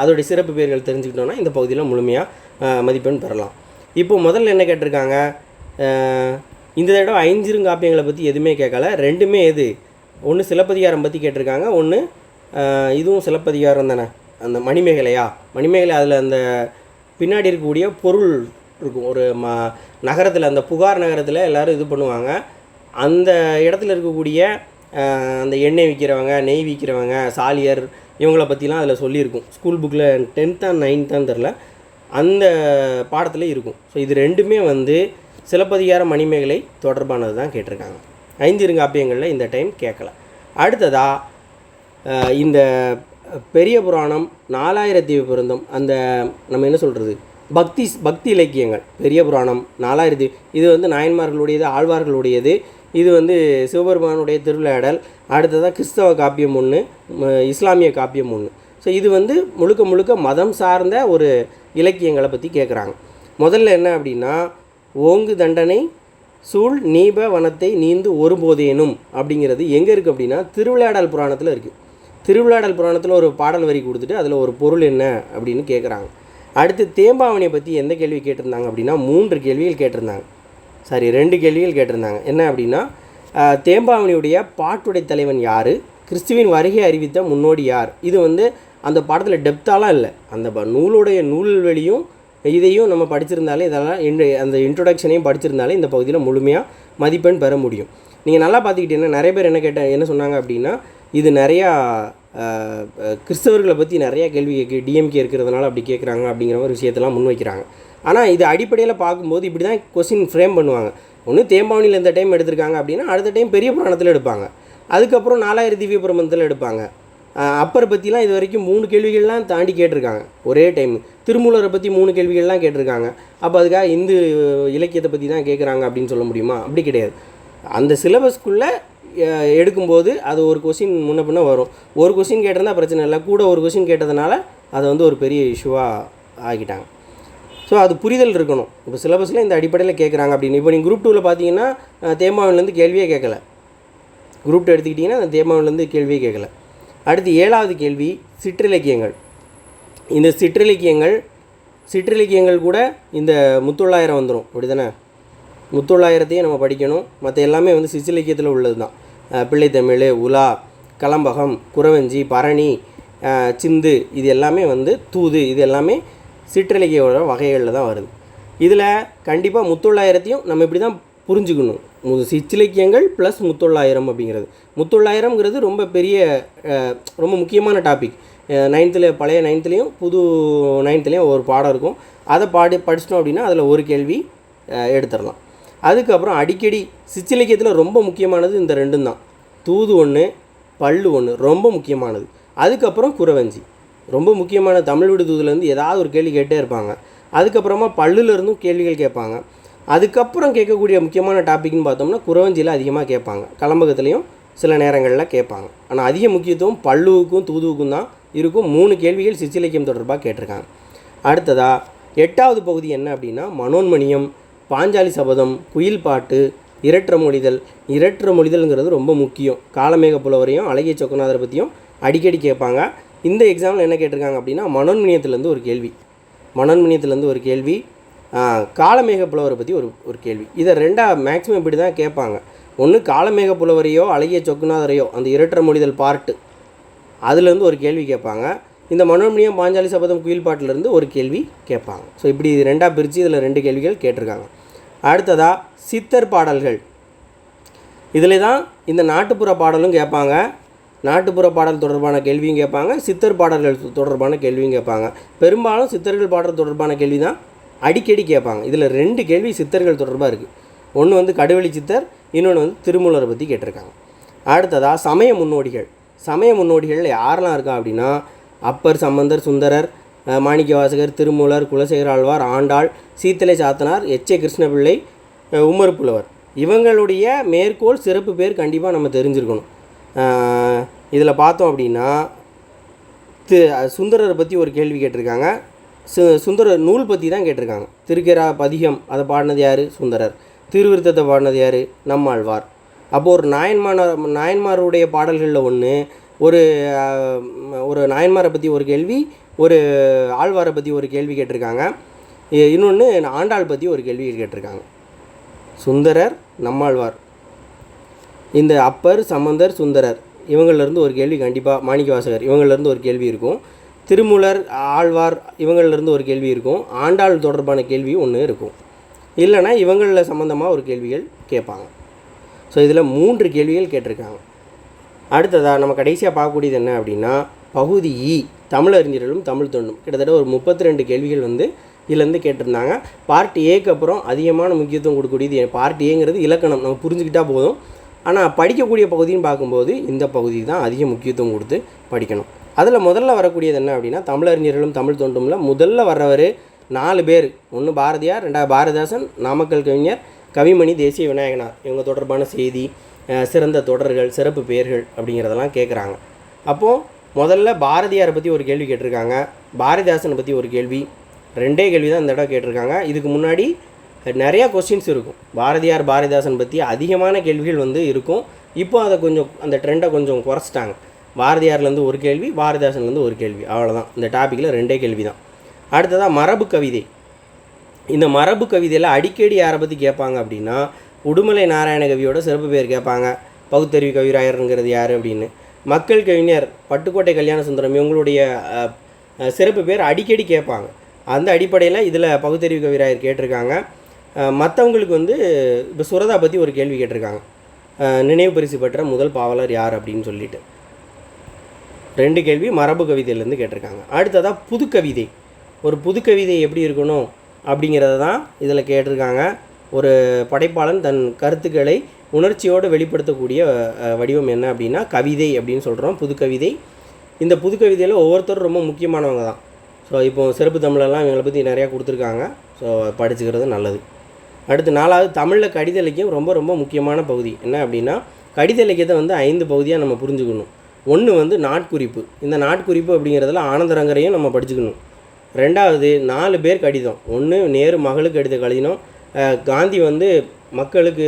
அதோடைய சிறப்பு பேர்கள் தெரிஞ்சுக்கிட்டோன்னா இந்த பகுதியில் முழுமையாக மதிப்பெண் பெறலாம். இப்போ முதல்ல என்ன கேட்டிருக்காங்க? இந்த தடவை 5 காப்பியங்களை பற்றி எதுவுமே கேட்கல. 2மே எது? ஒன்று சிலப்பதிகாரம் பற்றி கேட்டிருக்காங்க, ஒன்று இதுவும் சிலப்பதிகாரம் தானே, அந்த மணிமேகலையா, மணிமேகலை. அதில் அந்த பின்னாடி இருக்கக்கூடிய பொருள் இருக்கும். ஒரு நகரத்தில், அந்த புகார் நகரத்தில் எல்லோரும் இது பண்ணுவாங்க. அந்த இடத்துல இருக்கக்கூடிய அந்த எண்ணெய் விற்கிறவங்க, நெய் விற்கிறவங்க, சாலியர், இவங்கள பற்றிலாம் அதில் சொல்லியிருக்கும். ஸ்கூல் புக்கில் 10th and 9th தெரில, அந்த பாடத்தில் இருக்கும். ஸோ இது 2மே வந்து சிலப்பதிகார மணிமேகலை தொடர்பானது தான் கேட்டிருக்காங்க. 5 காப்பியங்களில் இந்த டைம் கேட்கல. அடுத்ததாக இந்த பெரிய புராணம், 4000 பொருந்தம், அந்த நம்ம என்ன சொல்கிறது, பக்தி இலக்கியங்கள். பெரிய புராணம் 4000, இது வந்து நாயன்மார்களுடையது, ஆழ்வார்களுடையது. இது வந்து சிவபெருமானுடைய திருவிளையாடல். அடுத்ததாக கிறிஸ்தவ காப்பியம் 1, இஸ்லாமிய காப்பியம் 1. ஸோ இது வந்து முழுக்க மதம் சார்ந்த ஒரு இலக்கியங்களை பற்றி கேட்குறாங்க. முதல்ல என்ன அப்படின்னா ஓங்கு தண்டனை சூழ் நீப வனத்தை நீந்து ஒருபோதேனும் அப்படிங்கிறது எங்கே இருக்குது அப்படின்னா திருவிளையாடல் புராணத்தில் இருக்குது. திருவிளையாடல் புராணத்தில் ஒரு பாடல் வரி கொடுத்துட்டு அதில் ஒரு பொருள் என்ன அப்படின்னு கேட்குறாங்க. அடுத்து தேம்பாவணியை பற்றி எந்த கேள்வி கேட்டிருந்தாங்க அப்படின்னா 3 கேள்விகள் கேட்டிருந்தாங்க. 2 கேள்விகள் கேட்டிருந்தாங்க. என்ன அப்படின்னா தேம்பாவணியுடைய பாட்டுடை தலைவன் யார், கிறிஸ்துவின் வருகை அறிவித்த முன்னோடி யார். இது வந்து அந்த பாடத்தில் டெப்த்தாலாம் இல்லை, அந்த நூலுடைய நூல்வெளியும் இதையும் நம்ம படிச்சிருந்தாலே, இதெல்லாம் அந்த இன்ட்ரொடக்ஷனையும் படிச்சிருந்தாலே இந்த பகுதியில் முழுமையாக மதிப்பெண் பெற முடியும். நீங்கள் நல்லா பார்த்துக்கிட்டீங்கன்னா நிறைய பேர் என்ன சொன்னாங்க அப்படின்னா இது நிறையா கிறிஸ்தவர்களை பற்றி நிறையா கேள்வி டிஎம்கே இருக்கிறதுனால அப்படி கேட்குறாங்க அப்படிங்கிற ஒரு விஷயத்தெல்லாம் முன்வைக்கிறாங்க. ஆனால் இது அடிப்படையில் பார்க்கும்போது இப்படி தான் கொஸ்டின் ஃப்ரேம் பண்ணுவாங்க. ஒன்று தேம்பாவணியில் இந்த டைம் எடுத்திருக்காங்க அப்படின்னா அடுத்த டைம் பெரிய புராணத்தில் எடுப்பாங்க, அதுக்கப்புறம் 4000 திவ்ய பிரபந்தத்தில் எடுப்பாங்க. அப்பரை பற்றிலாம் இது வரைக்கும் 3 கேள்விகள்லாம் தாண்டி கேட்டிருக்காங்க ஒரே டைம். திருமூலரை பற்றி 3 கேள்விகள்லாம் கேட்டிருக்காங்க. அப்போ அதுக்காக இந்து இலக்கியத்தை பற்றி தான் கேட்குறாங்க அப்படின்னு சொல்ல முடியுமா? அப்படி கிடையாது. அந்த சிலபஸ்க்குள்ளே எடுக்கும்போது அது ஒரு கொஸ்டின் முன்ன பின்ன வரும். ஒரு கொஸ்டின் கேட்டிருந்தால் பிரச்சனை இல்லை, கூட ஒரு கொஸ்டின் கேட்டதுனால அதை வந்து ஒரு பெரிய இஷ்யூவாக ஆக்கிட்டாங்க. ஸோ அது புரிதல் இருக்கணும். இப்போ சிலபஸில் இந்த அடிப்படையில் கேட்குறாங்க அப்படின்னு. இப்போ நீங்கள் குரூப் 2வில் பார்த்தீங்கன்னா தேம்பாவணிலேருந்து கேள்வியே கேட்கல. குரூப் 2 எடுத்துக்கிட்டிங்கன்னா அந்த தேம்பாவணிலேருந்து கேள்வியே கேட்கல. அடுத்து 7வது கேள்வி சிற்றிலக்கியங்கள். இந்த சிற்றிலக்கியங்கள் கூட இந்த முத்தொள்ளாயிரம் வந்துடும், அப்படி தானே? முத்தொள்ளாயிரத்தையும் நம்ம படிக்கணும். மற்ற எல்லாமே வந்து சிற்றிலக்கியத்தில் உள்ளது தான். பிள்ளைத்தமிழ், உலா, கலம்பகம், குறவஞ்சி, பரணி, சிந்து, இது எல்லாமே வந்து தூது, இது எல்லாமே சிற்றிலக்கியோட வகைகளில் தான் வருது. இதில் கண்டிப்பாக முத்தொள்ளாயிரத்தையும் நம்ம இப்படி தான் புரிஞ்சுக்கணும். சிற்றிலக்கியங்கள் ப்ளஸ் முத்தொள்ளாயிரம் அப்படிங்கிறது. முத்தொள்ளாயிரம்ங்கிறது ரொம்ப பெரிய ரொம்ப முக்கியமான டாபிக். 9th பழைய 9th புது 9th ஒரு பாடம் இருக்கும். அதை படிச்சிட்டோம் அப்படின்னா அதில் ஒரு கேள்வி எடுத்துடலாம். அதுக்கப்புறம் அடிக்கடி சிற்றிலக்கியத்தில் ரொம்ப முக்கியமானது இந்த 2 தான். தூது 1, பல்லு 1 ரொம்ப முக்கியமானது. அதுக்கப்புறம் குறவஞ்சி ரொம்ப முக்கியமான. தமிழ் விடு தூதுலேருந்து ஏதாவது ஒரு கேள்வி கேட்டே இருப்பாங்க. அதுக்கப்புறமா பல்லுலேருந்தும் கேள்விகள் கேட்பாங்க. அதுக்கப்புறம் கேட்கக்கூடிய முக்கியமான டாபிக்னு பார்த்தோம்னா குறவஞ்சியில் அதிகமாக கேட்பாங்க, கலம்பகத்துலேயும் சில நேரங்களில் கேட்பாங்க. ஆனால் அதிக முக்கியத்துவம் பல்லுவுக்கும் தூதுவுக்கும் தான் இருக்கும். 3 கேள்விகள் சிற்றிலக்கியம் தொடர்பாக கேட்டிருக்காங்க. அடுத்ததாக 8வது பகுதி என்ன அப்படின்னா மனோன்மணியம், பாஞ்சாலி சபதம், குயில் பாட்டு, இரற்ற மொழிதல்ங்கிறது ரொம்ப முக்கியம். காலமேக புலவரையும் அழகிய சொக்கநாதரை பற்றியும் அடிக்கடி கேட்பாங்க. இந்த எக்ஸாமில் என்ன கேட்டிருக்காங்க அப்படின்னா மனோன்மணியத்துலேருந்து ஒரு கேள்வி, காலமேக புலவரை பற்றி ஒரு கேள்வி. இதை 2 மேக்ஸிமம் இப்படி தான் கேட்பாங்க. ஒன்று காலமேக புலவரையோ அழகிய சொக்குநாதரையோ அந்த இரற்ற மொழிதல் பார்ட்டு அதுலேருந்து ஒரு கேள்வி கேட்பாங்க. இந்த மனோன்மணியம், பாஞ்சாலி சபதம், குயில் பாட்டிலேருந்து ஒரு கேள்வி கேட்பாங்க. ஸோ இப்படி 2 பிரித்து இதில் 2 கேள்விகள் கேட்டிருக்காங்க. அடுத்ததாக சித்தர் பாடல்கள். இதில் தான் இந்த நாட்டுப்புற பாடலும் கேட்பாங்க. நாட்டுப்புற பாடல் தொடர்பான கேள்வியும் கேட்பாங்க, சித்தர் பாடல்கள் தொடர்பான கேள்வியும் கேட்பாங்க. பெரும்பாலும் சித்தர்கள் பாடல் தொடர்பான கேள்வி தான் அடிக்கடி கேட்பாங்க. இதில் 2 கேள்வி சித்தர்கள் தொடர்பாக இருக்குது. ஒன்று வந்து கடுவெளி சித்தர், இன்னொன்று வந்து திருமூலரை பற்றி கேட்டிருக்காங்க. அடுத்ததாக சமய முன்னோடிகள் யாரெல்லாம் இருக்கா அப்படின்னா அப்பர், சம்பந்தர், சுந்தரர், மாணிக்கவாசகர், திருமூலர், குலசேகர ஆழ்வார், ஆண்டாள், சீத்தலை சாத்தனார், எச்.ஏ. கிருஷ்ணபிள்ளை, உமர் புலவர். இவங்களுடைய மேற்கோள் சிறப்பு பேர் கண்டிப்பாக நம்ம தெரிஞ்சிருக்கணும். இதில் பார்த்தோம் அப்படின்னா சுந்தரரை பற்றி ஒரு கேள்வி கேட்டிருக்காங்க. சுந்தரர் நூல் பற்றி தான் கேட்டிருக்காங்க. திருக்கரா பதிகம் அதை பாடினது யார்? சுந்தரர். திருவிருத்தத்தை பாடினது யார்? நம்மாழ்வார். அப்போது ஒரு நாயன்மாருடைய பாடல்களில் ஒன்று ஒரு நாயன்மாரை பற்றி ஒரு கேள்வி, ஒரு ஆழ்வாரை பற்றி ஒரு கேள்வி கேட்டிருக்காங்க. இன்னொன்று ஆண்டாள் பற்றி ஒரு கேள்வி கேட்டிருக்காங்க. சுந்தரர், நம்மாழ்வார், இந்த அப்பர், சம்பந்தர், சுந்தரர் இவங்களிலேருந்து ஒரு கேள்வி கண்டிப்பாக, மாணிக்கவாசகர் இவங்களிலேருந்து ஒரு கேள்வி இருக்கும். திருமூலர், ஆழ்வார் இவங்களிலேருந்து ஒரு கேள்வி இருக்கும். ஆண்டாள் தொடர்பான கேள்வியும் ஒன்று இருக்கும். இல்லைனா இவங்களில் சம்மந்தமாக ஒரு கேள்விகள் கேட்பாங்க. ஸோ இதில் 3 கேள்விகள் கேட்டிருக்காங்க. அடுத்ததாக நம்ம கடைசியாக பார்க்கக்கூடியது என்ன அப்படின்னா பகுதி இ, தமிழறிஞர்களும் தமிழ் தொண்டும். கிட்டத்தட்ட ஒரு 32 கேள்விகள் வந்து இதுலேருந்து கேட்டிருந்தாங்க. பார்ட் ஏக்கு அப்புறம் அதிகமான முக்கியத்துவம் கொடுக்கக்கூடியது பார்ட் ஏங்கிறது இலக்கணம், நம்ம புரிஞ்சுக்கிட்டால் போதும். ஆனால் படிக்கக்கூடிய பகுதின்னு பார்க்கும்போது இந்த பகுதி தான் அதிக முக்கியத்துவம் கொடுத்து படிக்கணும். அதில் முதல்ல வரக்கூடியது என்ன அப்படின்னா தமிழறிஞர்களும் தமிழ் தொண்டும்ல முதல்ல வர்றவர் 4 பேர். ஒன்று பாரதியார், 2 பாரதிதாசன், நாமக்கல் கவிஞர், கவிமணி, தேசிய விநாயகனார். இவங்க தொடர்பான செய்தி, சிறந்த தொடர்கள், சிறப்பு பெயர்கள் அப்படிங்கிறதெல்லாம் கேட்குறாங்க. அப்போது முதல்ல பாரதியாரை பற்றி ஒரு கேள்வி கேட்டிருக்காங்க, பாரதிதாசனை பற்றி ஒரு கேள்வி, 2 கேள்வி தான் இந்த இடம் கேட்டிருக்காங்க. இதுக்கு முன்னாடி நிறையா கொஸ்டின்ஸ் இருக்கும். பாரதியார், பாரதிதாசன் பற்றி அதிகமான கேள்விகள் வந்து இருக்கும். இப்போ அதை கொஞ்சம் அந்த ட்ரெண்டை கொஞ்சம் குறைச்சிட்டாங்க. பாரதியார்லேருந்து ஒரு கேள்வி, பாரதிதாசன்லேருந்து ஒரு கேள்வி, அவ்வளோதான். இந்த டாப்பிக்கில் 2 கேள்வி தான். அடுத்ததாக மரபு கவிதை. இந்த மரபு கவிதையில் அடிக்கடி யாரை பற்றி கேட்பாங்க அப்படின்னா உடுமலை நாராயண கவியோட சிறப்பு பேர் கேட்பாங்க. பகுத்தறிவு கவிராயருங்கிறது யார் அப்படின்னு. மக்கள் கவிஞர் பட்டுக்கோட்டை கல்யாண சுந்தரம் இவங்களுடைய சிறப்பு பேர் அடிக்கடி கேட்பாங்க. அந்த அடிப்படையில் இதில் பகுத்தறிவு கவிராயர் கேட்டிருக்காங்க. மற்றவங்களுக்கு வந்து இப்போ சுரதா பற்றி ஒரு கேள்வி கேட்டிருக்காங்க, நினைவு பரிசு பெற்ற முதல் பாவலர் யார் அப்படின்னு சொல்லிட்டு. 2 கேள்வி மரபு கவிதையிலேருந்து கேட்டிருக்காங்க. அடுத்ததாக புதுக்கவிதை. ஒரு புதுக்கவிதை எப்படி இருக்கணும் அப்படிங்கிறத தான் இதில் கேட்டிருக்காங்க. ஒரு படைப்பாளன் தன் கருத்துக்களை உணர்ச்சியோடு வெளிப்படுத்தக்கூடிய வடிவம் என்ன அப்படின்னா கவிதை அப்படின்னு சொல்கிறோம், புதுக்கவிதை. இந்த புதுக்கவிதையில் ஒவ்வொருத்தரும் ரொம்ப முக்கியமானவங்க தான். ஸோ இப்போது சிறப்பு தமிழெல்லாம் இவங்களை பற்றி நிறையா கொடுத்துருக்காங்க. ஸோ படிச்சுக்கிறது நல்லது. அடுத்து 4வது தமிழில் கடித இலக்கியம் ரொம்ப ரொம்ப முக்கியமான பகுதி. என்ன அப்படின்னா கடித இலக்கியத்தை 5 பகுதியாக நம்ம புரிஞ்சுக்கணும். 1 நாட்குறிப்பு. இந்த நாட்குறிப்பு அப்படிங்கிறதுல ஆனந்தரங்கரையும் நம்ம படிச்சுக்கணும். 2வது 4 பேர் கடிதம். 1 நேரு மகளுக்கு எழுதிய கடிதம். காந்தி மக்களுக்கு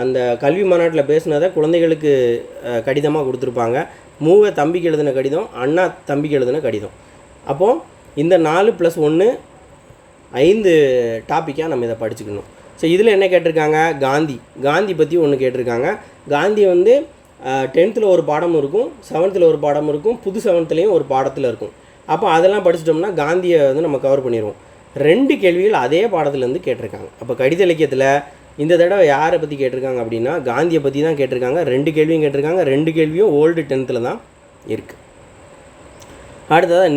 அந்த கல்வி மாநாட்டில் பேசினதை குழந்தைகளுக்கு கடிதமாக கொடுத்துருப்பாங்க. மூவ தம்பிக்கு எழுதின கடிதம், அண்ணா தம்பிக்கு எழுதின கடிதம். அப்போது இந்த 4 + 1 5 டாப்பிக்காக நம்ம இதை படிச்சுக்கணும். ஸோ இதில் என்ன கேட்டிருக்காங்க, காந்தி பற்றி ஒன்று கேட்டிருக்காங்க. காந்தி 10th ஒரு பாடம் இருக்கும், 7th ஒரு பாடம் இருக்கும், புது 7thலேயும் ஒரு பாடத்தில் இருக்கும். அப்போ அதெல்லாம் படிச்சிட்டோம்னா காந்தியை நம்ம கவர் பண்ணிடுவோம். 2 கேள்விகள் அதே பாடத்துலேருந்து கேட்டிருக்காங்க. அப்போ கடித இலக்கியத்தில் இந்த தடவை யாரை பற்றி கேட்டிருக்காங்க அப்படின்னா காந்தியை பற்றி தான் கேட்டிருக்காங்க. 2 கேள்வியும் கேட்டிருக்காங்க. 2 கேள்வியும் ஓல்டு 10th தான் இருக்குது. அடுத்ததாக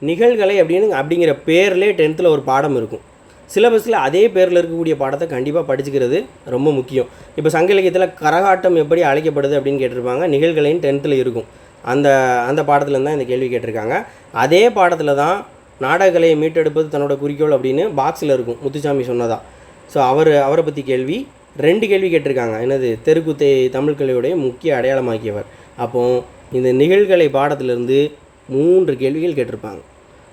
நிகழ்கலை அப்படிங்கிற பேர்லேயே 10th ஒரு பாடம் இருக்கும். சிலபஸில் அதே பேரில் இருக்கக்கூடிய பாடத்தை கண்டிப்பாக படிச்சுக்கிறது ரொம்ப முக்கியம். இப்போ சங்க இலக்கியத்தில் கரகாட்டம் எப்படி அழைக்கப்படுது அப்படின்னு கேட்டிருப்பாங்க. நிகழ்கலைன்னு 10th இருக்கும். அந்த பாடத்தில் தான் இந்த கேள்வி கேட்டிருக்காங்க. அதே பாடத்தில் தான் நாடகக்கலையை மீட்டெடுப்பது தன்னோட குறிக்கோள் அப்படின்னு பாக்ஸில் இருக்கும், முத்துசாமி சொன்னதா. ஸோ அவரை பற்றி கேள்வி 2 கேள்வி கேட்டிருக்காங்க. என்னது, தெருக்கூத்தை தமிழ் கலையுடைய முக்கிய அடையாளமாக்கியவர். அப்போது இந்த நிகழ்கலை பாடத்திலிருந்து 3 கேள்விகள் கேட்டிருப்பாங்க.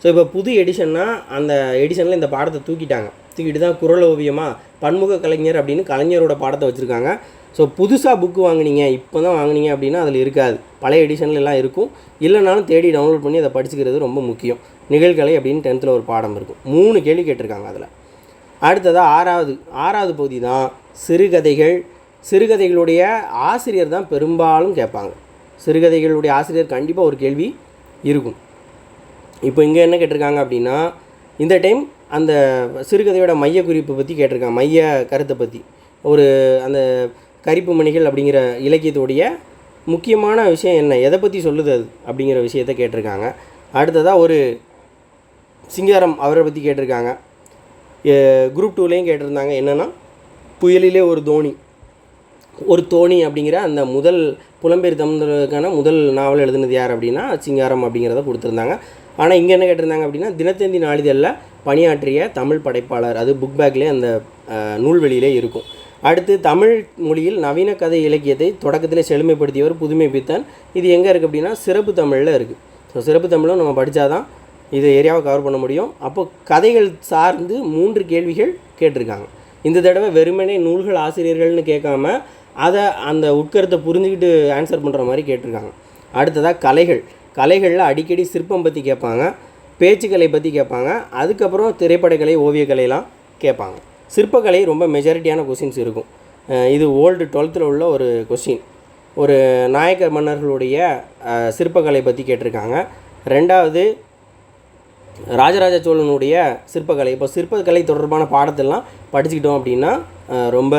ஸோ இப்போ புது எடிஷன்னா அந்த எடிஷனில் இந்த பாடத்தை தூக்கிட்டு தான் குறள் ஓவியமாக பன்முக கலைஞர் அப்படின்னு கலைஞரோட பாடத்தை வச்சுருக்காங்க. ஸோ புதுசாக புக்கு வாங்கினீங்க, இப்போ தான் வாங்கினீங்க அப்படின்னா அதில் இருக்காது, பழைய எடிஷனில் எல்லாம் இருக்கும். இல்லைனாலும் தேடி டவுன்லோட் பண்ணி அதை படிச்சுக்கிறது ரொம்ப முக்கியம். நிகழ்கலை அப்படின்னு 10th ஒரு பாடம் இருக்கும். 3 கேள்வி கேட்டிருக்காங்க அதில். அடுத்ததாக 6வது பகுதி தான் சிறுகதைகளுடைய ஆசிரியர் தான் பெரும்பாலும் கேட்பாங்க. சிறுகதைகளுடைய ஆசிரியர் கண்டிப்பாக ஒரு கேள்வி இருக்கும். இப்போ இங்கே என்ன கேட்டிருக்காங்க அப்படின்னா இந்த டைம் அந்த சிறுகதையோட மைய குறிப்பை பற்றி கேட்டிருக்காங்க. மைய கருத்தை பற்றி அந்த கரிப்பு மணிகள் அப்படிங்கிற இலக்கியத்துடைய முக்கியமான விஷயம் என்ன, எதை பற்றி சொல்லுது அது அப்படிங்கிற விஷயத்தை கேட்டிருக்காங்க. அடுத்ததாக ஒரு சிங்காரம் அவரை பற்றி கேட்டிருக்காங்க. குரூப் 2லேயும் கேட்டிருந்தாங்க. என்னென்னா புயலிலே ஒரு தோணி அப்படிங்கிற அந்த முதல் புலம்பெயர் தமிழருக்கான முதல் நாவல் எழுதுனது யார் அப்படின்னா சிங்காரம் அப்படிங்கிறத கொடுத்துருந்தாங்க. ஆனால் இங்கே என்ன கேட்டிருந்தாங்க அப்படின்னா தினத்தந்தி நாளிதழில் பணியாற்றிய தமிழ் படைப்பாளர், அது புக் பேக்லேயே அந்த நூல்வெளியிலே இருக்கும். அடுத்து தமிழ் மொழியில் நவீன கதை இலக்கியத்தை தொடக்கத்தில் செழுமைப்படுத்தியவர் புதுமை பித்தன். இது எங்கே இருக்குது அப்படின்னா சிறப்பு தமிழில் இருக்குது. ஸோ சிறப்பு தமிழும் நம்ம படித்தா தான் இது ஏரியாவை கவர் பண்ண முடியும். அப்போது கதைகள் சார்ந்து 3 கேள்விகள் கேட்டிருக்காங்க. இந்த தடவை வெறுமனே நூல்கள் ஆசிரியர்கள்னு கேட்காம அதை அந்த உட்கருத்தை புரிஞ்சுக்கிட்டு ஆன்சர் பண்ணுற மாதிரி கேட்டிருக்காங்க. அடுத்ததாக கலைகளில் அடிக்கடி சிற்பம் பற்றி கேட்பாங்க, பேச்சுக்கலை பற்றி கேட்பாங்க, அதுக்கப்புறம் திரைப்படக்கலை, ஓவியக்கலையெல்லாம் கேட்பாங்க. சிற்பக்கலை ரொம்ப மெஜாரிட்டியான கொஸ்டின்ஸ் இருக்கும். இது ஓல்டு 12th உள்ள ஒரு கொஸ்டின். ஒரு நாயக்க மன்னர்களுடைய சிற்பக்கலை பற்றி கேட்டிருக்காங்க. 2வது ராஜராஜ சோழனுடைய சிற்பக்கலை. இப்போ சிற்பக்கலை தொடர்பான பாடத்தெல்லாம் படிச்சுக்கிட்டோம் அப்படின்னா ரொம்ப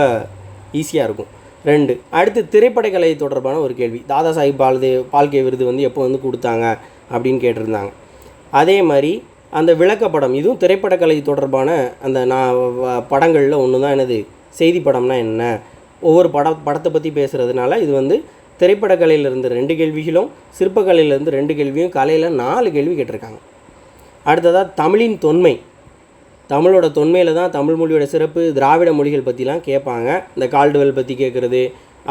ஈஸியாக இருக்கும். 2 அடுத்து திரைப்படக்கலை தொடர்பான ஒரு கேள்வி. தாதா சாஹிப் பால்கே விருது எப்போ கொடுத்தாங்க அப்படின்னு கேட்டிருந்தாங்க. அதே மாதிரி அந்த விளக்கப்படம், இதுவும் திரைப்படக்கலை தொடர்பான அந்த படங்களில் ஒன்று தான். என்னது செய்தி படம்னா என்ன, ஒவ்வொரு படத்தை பற்றி பேசுகிறதுனால இது திரைப்படக்கலையிலேருந்து 2 கேள்விகளும் சிற்பக்கலையிலேருந்து 2 கேள்வியும் கலையில் 4 கேள்வி கேட்டிருக்காங்க. அடுத்ததாக தமிழின் தொன்மை, தமிழோட தொன்மையில் தான் தமிழ் மொழியோட சிறப்பு, திராவிட மொழிகள் பற்றிலாம் கேட்பாங்க. இந்த கால்டுவெல் பற்றி கேட்குறது,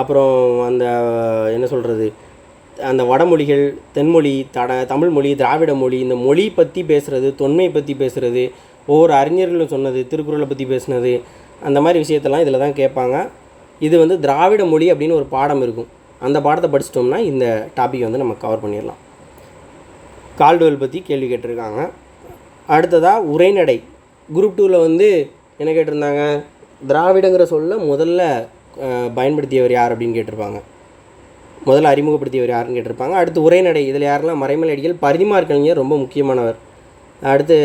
அப்புறம் அந்த என்ன சொல்கிறது, அந்த வடமொழிகள், தென்மொழி, தமிழ் மொழி, திராவிட மொழி, இந்த மொழி பற்றி பேசுகிறது, தொன்மை பற்றி பேசுகிறது, ஒவ்வொரு அறிஞர்களும் சொன்னது, திருக்குறளை பற்றி பேசுனது, அந்த மாதிரி விஷயத்தெல்லாம் இதில் தான் கேட்பாங்க. இது திராவிட மொழி அப்படின்னு ஒரு பாடம் இருக்கும். அந்த பாடத்தை படிச்சிட்டோம்னா இந்த டாபிக் நம்ம கவர் பண்ணிடலாம். கால்டுவெல் பற்றி கேள்வி கேட்டிருக்காங்க. அடுத்ததாக உரைநடை. குரூப் 2ல் என்ன கேட்டிருந்தாங்க, திராவிடங்கிற சொல்ல முதல்ல பயன்படுத்தியவர் யார் அப்படின்னு கேட்டிருப்பாங்க. முதல்ல அறிமுகப்படுத்தியவர் யாருன்னு கேட்டிருப்பாங்க. அடுத்து உரைநடை. இதில் யாரெல்லாம், மறைமலை அடிகள், பரிதிமார் கலைஞர் ரொம்ப முக்கியமானவர். அடுத்து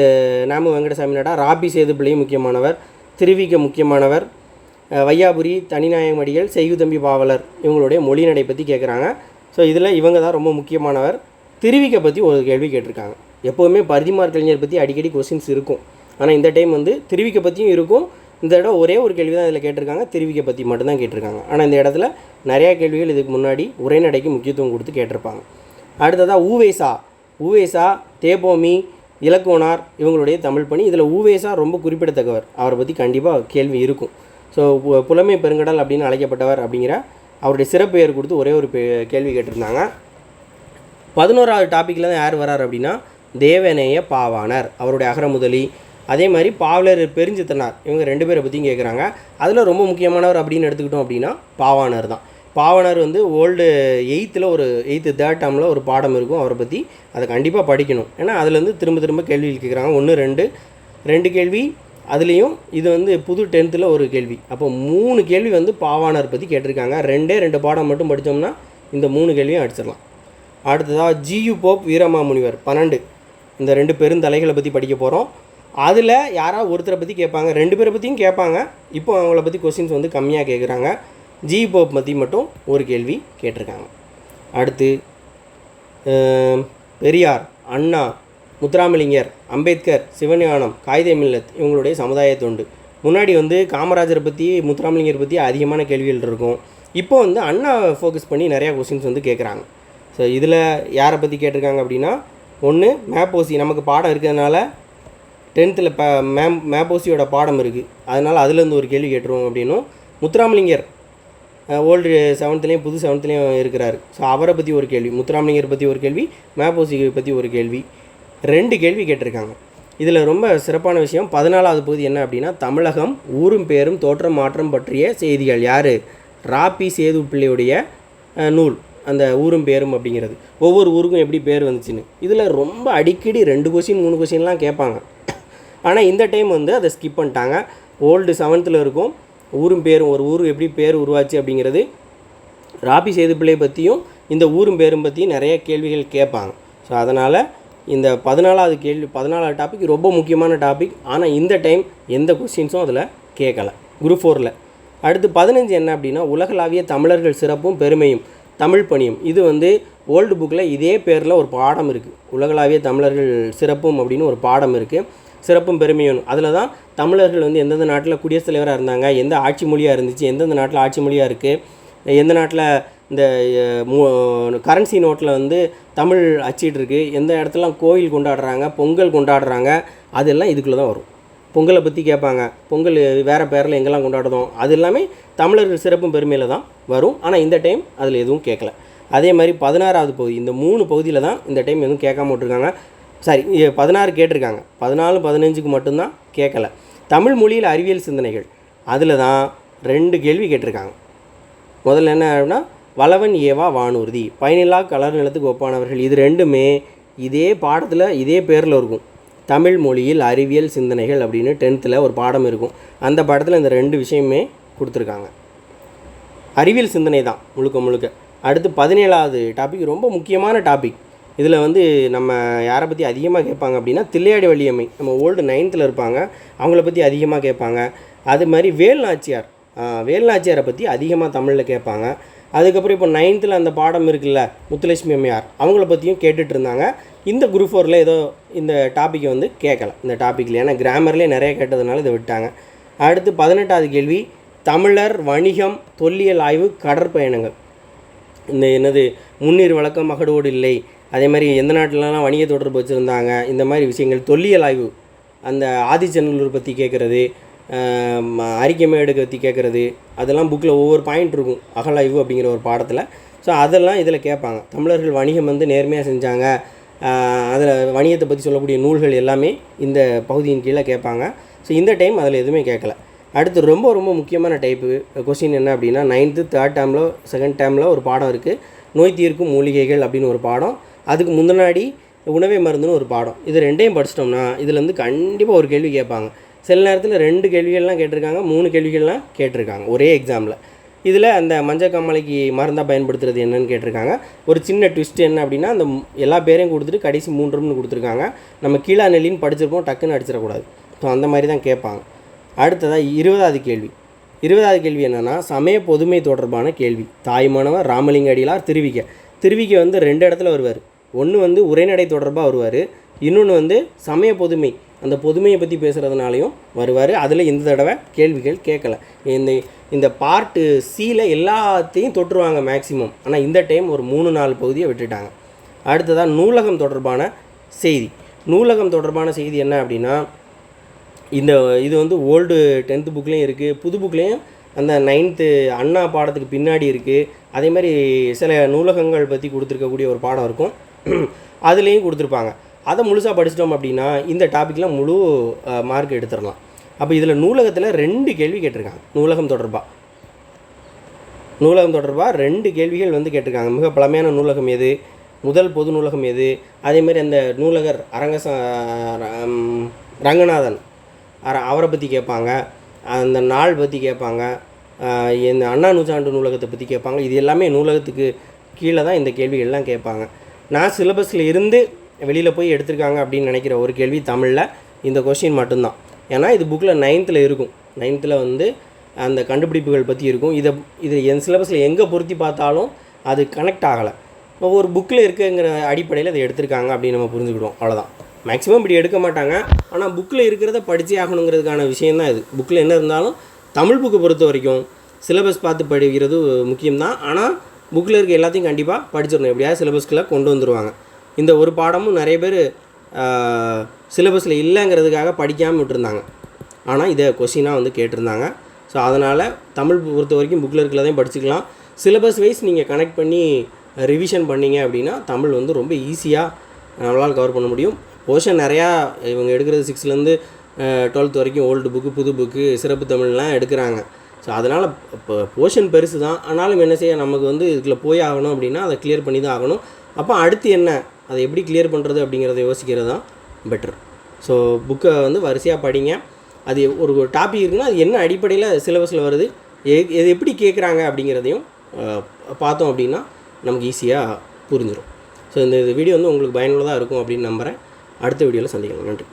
நாமு வெங்கடசாமி நாடா, ராபி சேதுப்பிள்ளையும் முக்கியமானவர், திருவிக முக்கியமானவர், வையாபுரி, தனிநாயகம் அடிகள், செய்குதம்பி பாவலர், இவங்களுடைய மொழிநடை பற்றி கேட்குறாங்க. ஸோ இதில் இவங்க தான் ரொம்ப முக்கியமானவர். திருவிக்கை பற்றி ஒரு கேள்வி கேட்டிருக்காங்க. எப்போவுமே பரிதிமார் கலைஞர் பற்றி அடிக்கடி கொஸ்டின்ஸ் இருக்கும். ஆனால் இந்த டைம் வந்து திருவிக்கை பற்றியும் இருக்கும். இந்த இடம் ஒரே ஒரு கேள்வி தான் இதில் கேட்டிருக்காங்க, திருவிக்கை பற்றி மட்டும்தான் கேட்டிருக்காங்க. ஆனால் இந்த இடத்துல நிறையா கேள்விகள் இதுக்கு முன்னாடி உரைநடைக்கு முக்கியத்துவம் கொடுத்து கேட்டிருப்பாங்க. அடுத்ததாக ஊவேசா, தேபோமி, இலக்கோனார் இவங்களுடைய தமிழ் பணி. இதில் ஊவேசா ரொம்ப குறிப்பிடத்தக்கவர். அவரை பற்றி கண்டிப்பாக கேள்வி இருக்கும். ஸோ புலமை பெருங்கடல் அப்படின்னு அழைக்கப்பட்டவர் அப்படிங்கிற அவருடைய சிறப்பு பெயர் கொடுத்து ஒரே ஒரு கேள்வி கேட்டிருந்தாங்க. 11வது டாப்பிக்கில் தான் யார் வரார் அப்படின்னா தேவநேய பாவாணர், அவருடைய அகரமுதலி. அதே மாதிரி பாவலர் பெருஞ்சித்தனார், இவங்க 2 பேரை பற்றியும் கேட்குறாங்க. அதில் ரொம்ப முக்கியமானவர் அப்படின்னு எடுத்துக்கிட்டோம் அப்படின்னா பாவாணர் தான். பாவாணர் வந்து ஓல்டு 8th 3rd டேர்மில் ஒரு பாடம் இருக்கும் அவரை பற்றி. அதை கண்டிப்பாக படிக்கணும். ஏன்னா அதுலேருந்து திரும்ப கேள்விகள் கேட்குறாங்க. 2 கேள்வி, அதுலேயும் இது வந்து புது 10th ஒரு கேள்வி. அப்போ 3 கேள்வி வந்து பாவாணர் பற்றி கேட்டிருக்காங்க. 2 பாடம் மட்டும் படித்தோம்னா இந்த 3 கேள்வியும் அடிச்சிடலாம். அடுத்ததாக ஜியு போப், வீரமாமுனிவர் 12, இந்த 2 பெருந்தலைகளை பற்றி படிக்க போகிறோம். அதில் யாராவது ஒருத்தரை பற்றி கேட்பாங்க, 2 பேரை பற்றியும் கேட்பாங்க. இப்போ அவங்கள பற்றி கொஸ்டின்ஸ் வந்து கம்மியாக கேட்குறாங்க. ஜியு போப் பற்றி மட்டும் ஒரு கேள்வி கேட்டிருக்காங்க. அடுத்து பெரியார், அண்ணா, முத்துராமலிங்கர், அம்பேத்கர், சிவஞானம், காயிதே மில்லத் இவங்களுடைய சமுதாய தொண்டு. முன்னாடி வந்து காமராஜரை பற்றி, முத்துராமலிங்கர் பற்றி அதிகமான கேள்விகள் இருக்கும். இப்போ வந்து அண்ணா ஃபோக்கஸ் பண்ணி நிறையா கொஸ்டின்ஸ் வந்து கேட்குறாங்க. ஸோ இதில் யாரை பற்றி கேட்டிருக்காங்க அப்படின்னா, ஒன்று மேப்போசி, நமக்கு பாடம் இருக்கிறதுனால 10th மேப்போசியோட பாடம் இருக்குது, அதனால் அதுலேருந்து ஒரு கேள்வி கேட்டுருவோம் அப்படின்னும். முத்துராமலிங்கர் ஓல்டு 7th புது 7th இருக்கிறார். ஸோ அவரை பற்றி ஒரு கேள்வி, முத்துராமலிங்கர் பற்றி ஒரு கேள்வி, மேப்போசி பற்றி ஒரு கேள்வி, 2 கேள்வி கேட்டிருக்காங்க. இதில் ரொம்ப சிறப்பான விஷயம் 14வது பகுதி என்ன அப்படின்னா தமிழகம் ஊரும் பேரும் தோற்றம் மாற்றம் பற்றிய செய்திகள். யார்? ராபி சேது பிள்ளையுடைய நூல், அந்த ஊரும் பேரும் அப்படிங்கிறது. ஒவ்வொரு ஊருக்கும் எப்படி பேர் வந்துச்சுன்னு இதில் ரொம்ப அடிக்கடி 2 கொஸ்டின் 3 கொஸ்டின்லாம் கேட்பாங்க. ஆனால் இந்த டைம் வந்து அதை ஸ்கிப் பண்ணிட்டாங்க. ஓல்டு 7th இருக்கும் ஊரும் பேரும், ஒரு ஊர் எப்படி பேர் உருவாச்சு அப்படிங்கிறது. ராபி சேதுப்பிள்ளை பற்றியும் இந்த ஊரும் பேரும் பற்றியும் நிறைய கேள்விகள் கேட்பாங்க. ஸோ அதனால் இந்த 14வது டாபிக் ரொம்ப முக்கியமான டாபிக். ஆனால் இந்த டைம் எந்த கொஸ்டின்ஸும் அதில் கேட்கலை குரூப் 4ல். அடுத்து 15 என்ன அப்படின்னா உலகளாவிய தமிழர்கள் சிறப்பும் பெருமையும் தமிழ் பணியும். இது வந்து ஓல்டு புக்கில் இதே பேரில் ஒரு பாடம் இருக்குது. உலகளாவிய தமிழர்கள் சிறப்பும் அப்படின்னு ஒரு பாடம் இருக்குது. சிறப்பும் பெருமையும். அதில் தான் தமிழர்கள் வந்து எந்தெந்த நாட்டில் குடியரசுத் தலைவராக இருந்தாங்க, எந்த ஆட்சி மொழியாக இருந்துச்சு, எந்தெந்த நாட்டில் ஆட்சி மொழியாக இருக்குது, எந்த நாட்டில் இந்த கரன்சி நோட்டில் வந்து தமிழ் அச்சிட்ருக்கு, எந்த இடத்துலாம் கோயில் கொண்டாடுறாங்க, பொங்கல் கொண்டாடுறாங்க, அதெல்லாம் இதுக்குள்ளே தான் வரும். பொங்கலை பற்றி கேட்பாங்க, பொங்கல் வேறு பேரில் எங்கெல்லாம் கொண்டாடுறோம், அது எல்லாமே தமிழர்கள் சிறப்பும் பெருமையில் தான் வரும். ஆனால் இந்த டைம் அதில் எதுவும் கேட்கல. அதே மாதிரி 16வது பகுதி, இந்த 3 பகுதியில் தான் இந்த டைம் எதுவும் கேட்காம விட்டுருக்காங்க. சாரி, 16 கேட்டிருக்காங்க, 14 15க்கு மட்டும்தான் கேட்கல. தமிழ் மொழியில் அறிவியல் சிந்தனைகள், அதில் தான் 2 கேள்வி கேட்டிருக்காங்க. முதல்ல என்ன அப்படின்னா வளவன் ஏவா வானூர்தி, பயனில்லா கலர் நிலத்துக்கு ஒப்பானவர்கள். இது 2மே இதே பாடத்தில் இதே பேரில் இருக்கும். தமிழ் மொழியில் அறிவியல் சிந்தனைகள் அப்படின்னு 10th ஒரு பாடம் இருக்கும். அந்த பாடத்தில் இந்த 2 விஷயமே கொடுத்துருக்காங்க. அறிவியல் சிந்தனை தான் முழுக்க. அடுத்து 17வது டாபிக் ரொம்ப முக்கியமான டாபிக். இதில் வந்து நம்ம யாரை பற்றி அதிகமாக கேட்பாங்க அப்படின்னா தில்லையாடி வள்ளியம்மை, நம்ம ஓல்டு 9th இருப்பாங்க, அவங்கள பற்றி அதிகமாக கேட்பாங்க. அது மாதிரி வேல்நாச்சியாரை பற்றி அதிகமாக தமிழில் கேட்பாங்க. அதுக்கப்புறம் இப்போ 9th அந்த பாடம் இருக்குல்ல, முத்துலட்சுமி அம்மையார், அவங்கள பற்றியும் கேட்டுட்டு இருந்தாங்க. இந்த குரூப் 4ல் ஏதோ இந்த டாப்பிக்கை வந்து கேட்கல, இந்த டாப்பிக்கில், ஏன்னா கிராமர்லேயே நிறைய கேட்டதுனால இதை விட்டாங்க. அடுத்து 18வது கேள்வி தமிழர் வணிகம் தொல்லியல் ஆய்வு கடற்பயணங்கள். இந்த என்னது முன்னீர் வழக்கம் மகடோடு இல்லை, அதே மாதிரி எந்த நாட்டிலலாம் வணிக தொடர்பு வச்சுருந்தாங்க, இந்த மாதிரி விஷயங்கள். தொல்லியல் ஆய்வு அந்த ஆதிச்சநல்லூர் பற்றி கேட்குறது, அரிக்கமேடு பற்றி கேட்குறது, அதெல்லாம் புக்கில் ஒவ்வொரு பாயிண்ட் இருக்கும் அகலாய்வு அப்படிங்கிற ஒரு பாடத்தில். ஸோ அதெல்லாம் இதில் கேட்பாங்க. தமிழர்கள் வணிகம் வந்து நேர்மையாக செஞ்சாங்க, அதில் வணிகத்தை பற்றி சொல்லக்கூடிய நூல்கள் எல்லாமே இந்த பகுதியின் கீழே கேட்பாங்க. ஸோ இந்த டைம் அதில் எதுவுமே கேட்கல. அடுத்து ரொம்ப முக்கியமான டைப்பு கொஸ்டின் என்ன அப்படின்னா 9th 3rd டேர்மில் 2nd டேர்மில் ஒரு பாடம் இருக்குது, நோய் தீர்க்கும் மூலிகைகள் அப்படின்னு ஒரு பாடம். அதுக்கு முன்னாடி உணவே மருந்துன்னு ஒரு பாடம். இது 2யும் படிச்சிட்டோம்னா இதுலேருந்து கண்டிப்பாக ஒரு கேள்வி கேட்பாங்க. சில நேரத்தில் 2 கேள்விகள்லாம் கேட்டிருக்காங்க, 3 கேள்விகள்லாம் கேட்டிருக்காங்க ஒரே எக்ஸாமில். இதில் அந்த மஞ்சள் காமாலைக்கு மருந்தாக பயன்படுத்துறது என்னன்னு கேட்டிருக்காங்க. ஒரு சின்ன ட்விஸ்ட் என்ன அப்படின்னா அந்த எல்லா பேரையும் கொடுத்துட்டு கடைசி 3 கொடுத்துருக்காங்க. நம்ம கீழா நெல்லின்னு படிச்சிருப்போம், டக்குன்னு அடிச்சிடக்கூடாது. ஸோ அந்த மாதிரி தான் கேட்பாங்க. அடுத்ததாக 20வது கேள்வி என்னென்னா சமய பொதுமை தொடர்பான கேள்வி. தாய்மானவர் ராமலிங்க அடிகளார் திருவிக்க. திருவிக்க வந்து 2 இடத்துல வருவார். ஒன்று வந்து உரைநடை தொடர்பாக வருவார், இன்னொன்று வந்து சமய பொதுமை, அந்த பொதுமையை பற்றி பேசுகிறதுனாலையும் வருவார். அதில் இந்த தடவை கேள்விகள் கேட்கல. இந்த பார்ட்டு சியில் எல்லாத்தையும் தொட்டுருவாங்க மேக்ஸிமம். ஆனால் இந்த டைம் ஒரு 3-4 பகுதியை விட்டுட்டாங்க. அடுத்ததாக நூலகம் தொடர்பான செய்தி. நூலகம் தொடர்பான செய்தி என்ன அப்படின்னா, இது வந்து ஓல்டு 10th புக்லேயும் இருக்குது, புது புக்லேயும் அந்த 9th அண்ணா பாடத்துக்கு பின்னாடி இருக்குது. அதே மாதிரி சில நூலகங்கள் பற்றி கொடுத்துருக்கக்கூடிய ஒரு பாடம் இருக்கும், அதுலேயும் கொடுத்துருப்பாங்க. அதை முழுசாக படிச்சிட்டோம் அப்படின்னா இந்த டாப்பிக்கில் முழு மார்க் எடுத்துடலாம். அப்போ இதில் நூலகத்தில் 2 கேள்வி கேட்டிருக்காங்க. நூலகம் தொடர்பாக 2 கேள்விகள் வந்து கேட்டிருக்காங்க. மிக பழமையான நூலகம் எது, முதல் பொது நூலகம் எது, அதேமாதிரி அந்த நூலகர் ரங்கநாதன் அவரை பற்றி கேட்பாங்க, அந்த நாள் பற்றி கேட்பாங்க, இந்த அண்ணா நூற்றாண்டு நூலகத்தை பற்றி கேட்பாங்க. இது எல்லாமே நூலகத்துக்கு கீழே தான் இந்த கேள்விகள்லாம் கேட்பாங்க. நான் சிலபஸில் இருந்து வெளியில் போய் எடுத்திருக்காங்க அப்படின்னு நினைக்கிற ஒரு கேள்வி தமிழில் இந்த கொஸ்டின் மட்டும்தான். ஏன்னா இது புக்கில் 9th இருக்கும். 9th வந்து அந்த கண்டுபிடிப்புகள் பற்றி இருக்கும். இது என் சிலபஸில் எங்கே பொருத்தி பார்த்தாலும் அது கனெக்ட் ஆகலை. ஒவ்வொரு புக்கில் இருக்குங்கிற அடிப்படையில் இதை எடுத்திருக்காங்க அப்படின்னு நம்ம புரிஞ்சுக்கிடுவோம். அவ்வளோதான். மேக்ஸிமம் இப்படி எடுக்க மாட்டாங்க. ஆனால் புக்கில் இருக்கிறத படித்தே ஆகணுங்கிறதுக்கான விஷயந்தான் இது. புக்கில் என்ன இருந்தாலும் தமிழ் புக்கு பொறுத்த வரைக்கும் சிலபஸ் பார்த்து படிக்கிறது முக்கியம்தான். ஆனால் புக்கில் இருக்க எல்லாத்தையும் கண்டிப்பாக படிச்சிடணும். எப்படியாவது சிலபஸ்க்குள்ளே கொண்டு வந்துடுவாங்க. இந்த ஒரு பாடமும் நிறைய பேர் சிலபஸில் இல்லைங்கிறதுக்காக படிக்காமல் விட்டுருந்தாங்க. ஆனால் இதை கொஸ்டினாக வந்து கேட்டிருந்தாங்க. ஸோ அதனால் தமிழ் பொறுத்த வரைக்கும் புக்கில் இருக்கிறதையும் படிச்சுக்கலாம். சிலபஸ் வைஸ் நீங்கள் கனெக்ட் பண்ணி ரிவிஷன் பண்ணிங்க அப்படின்னா தமிழ் வந்து ரொம்ப ஈஸியாக நம்மளால் கவர் பண்ண முடியும். போர்ஷன் நிறையா இவங்க எடுக்கிறது 6லேருந்து 12th வரைக்கும் ஓல்டு புக்கு, புது புக்கு, சிறப்பு தமிழ்லாம் எடுக்கிறாங்க. ஸோ அதனால் இப்போ போர்ஷன் பெருசு தான். ஆனாலும் என்ன செய்ய, நமக்கு வந்து இதில் போய் ஆகணும் அப்படின்னா அதை கிளியர் பண்ணி தான் ஆகணும். அப்போ அடுத்து என்ன, அதை எப்படி கிளியர் பண்ணுறது அப்படிங்கிறத யோசிக்கிறது தான் பெட்டர். ஸோ புக்கை வந்து வரிசையாக படிங்க. அது ஒரு டாபிக் இருக்குன்னா அது என்ன அடிப்படையில் சிலபஸில் வருது, எது எப்படி கேட்குறாங்க அப்படிங்கிறதையும் பார்த்தோம் அப்படின்னா நமக்கு ஈஸியாக புரிஞ்சிடும். ஸோ இந்த வீடியோ வந்து உங்களுக்கு பயனுள்ளதாக இருக்கும் அப்படின்னு நம்புகிறேன். அடுத்த வீடியோவில் சந்திக்கலாம். நன்றி.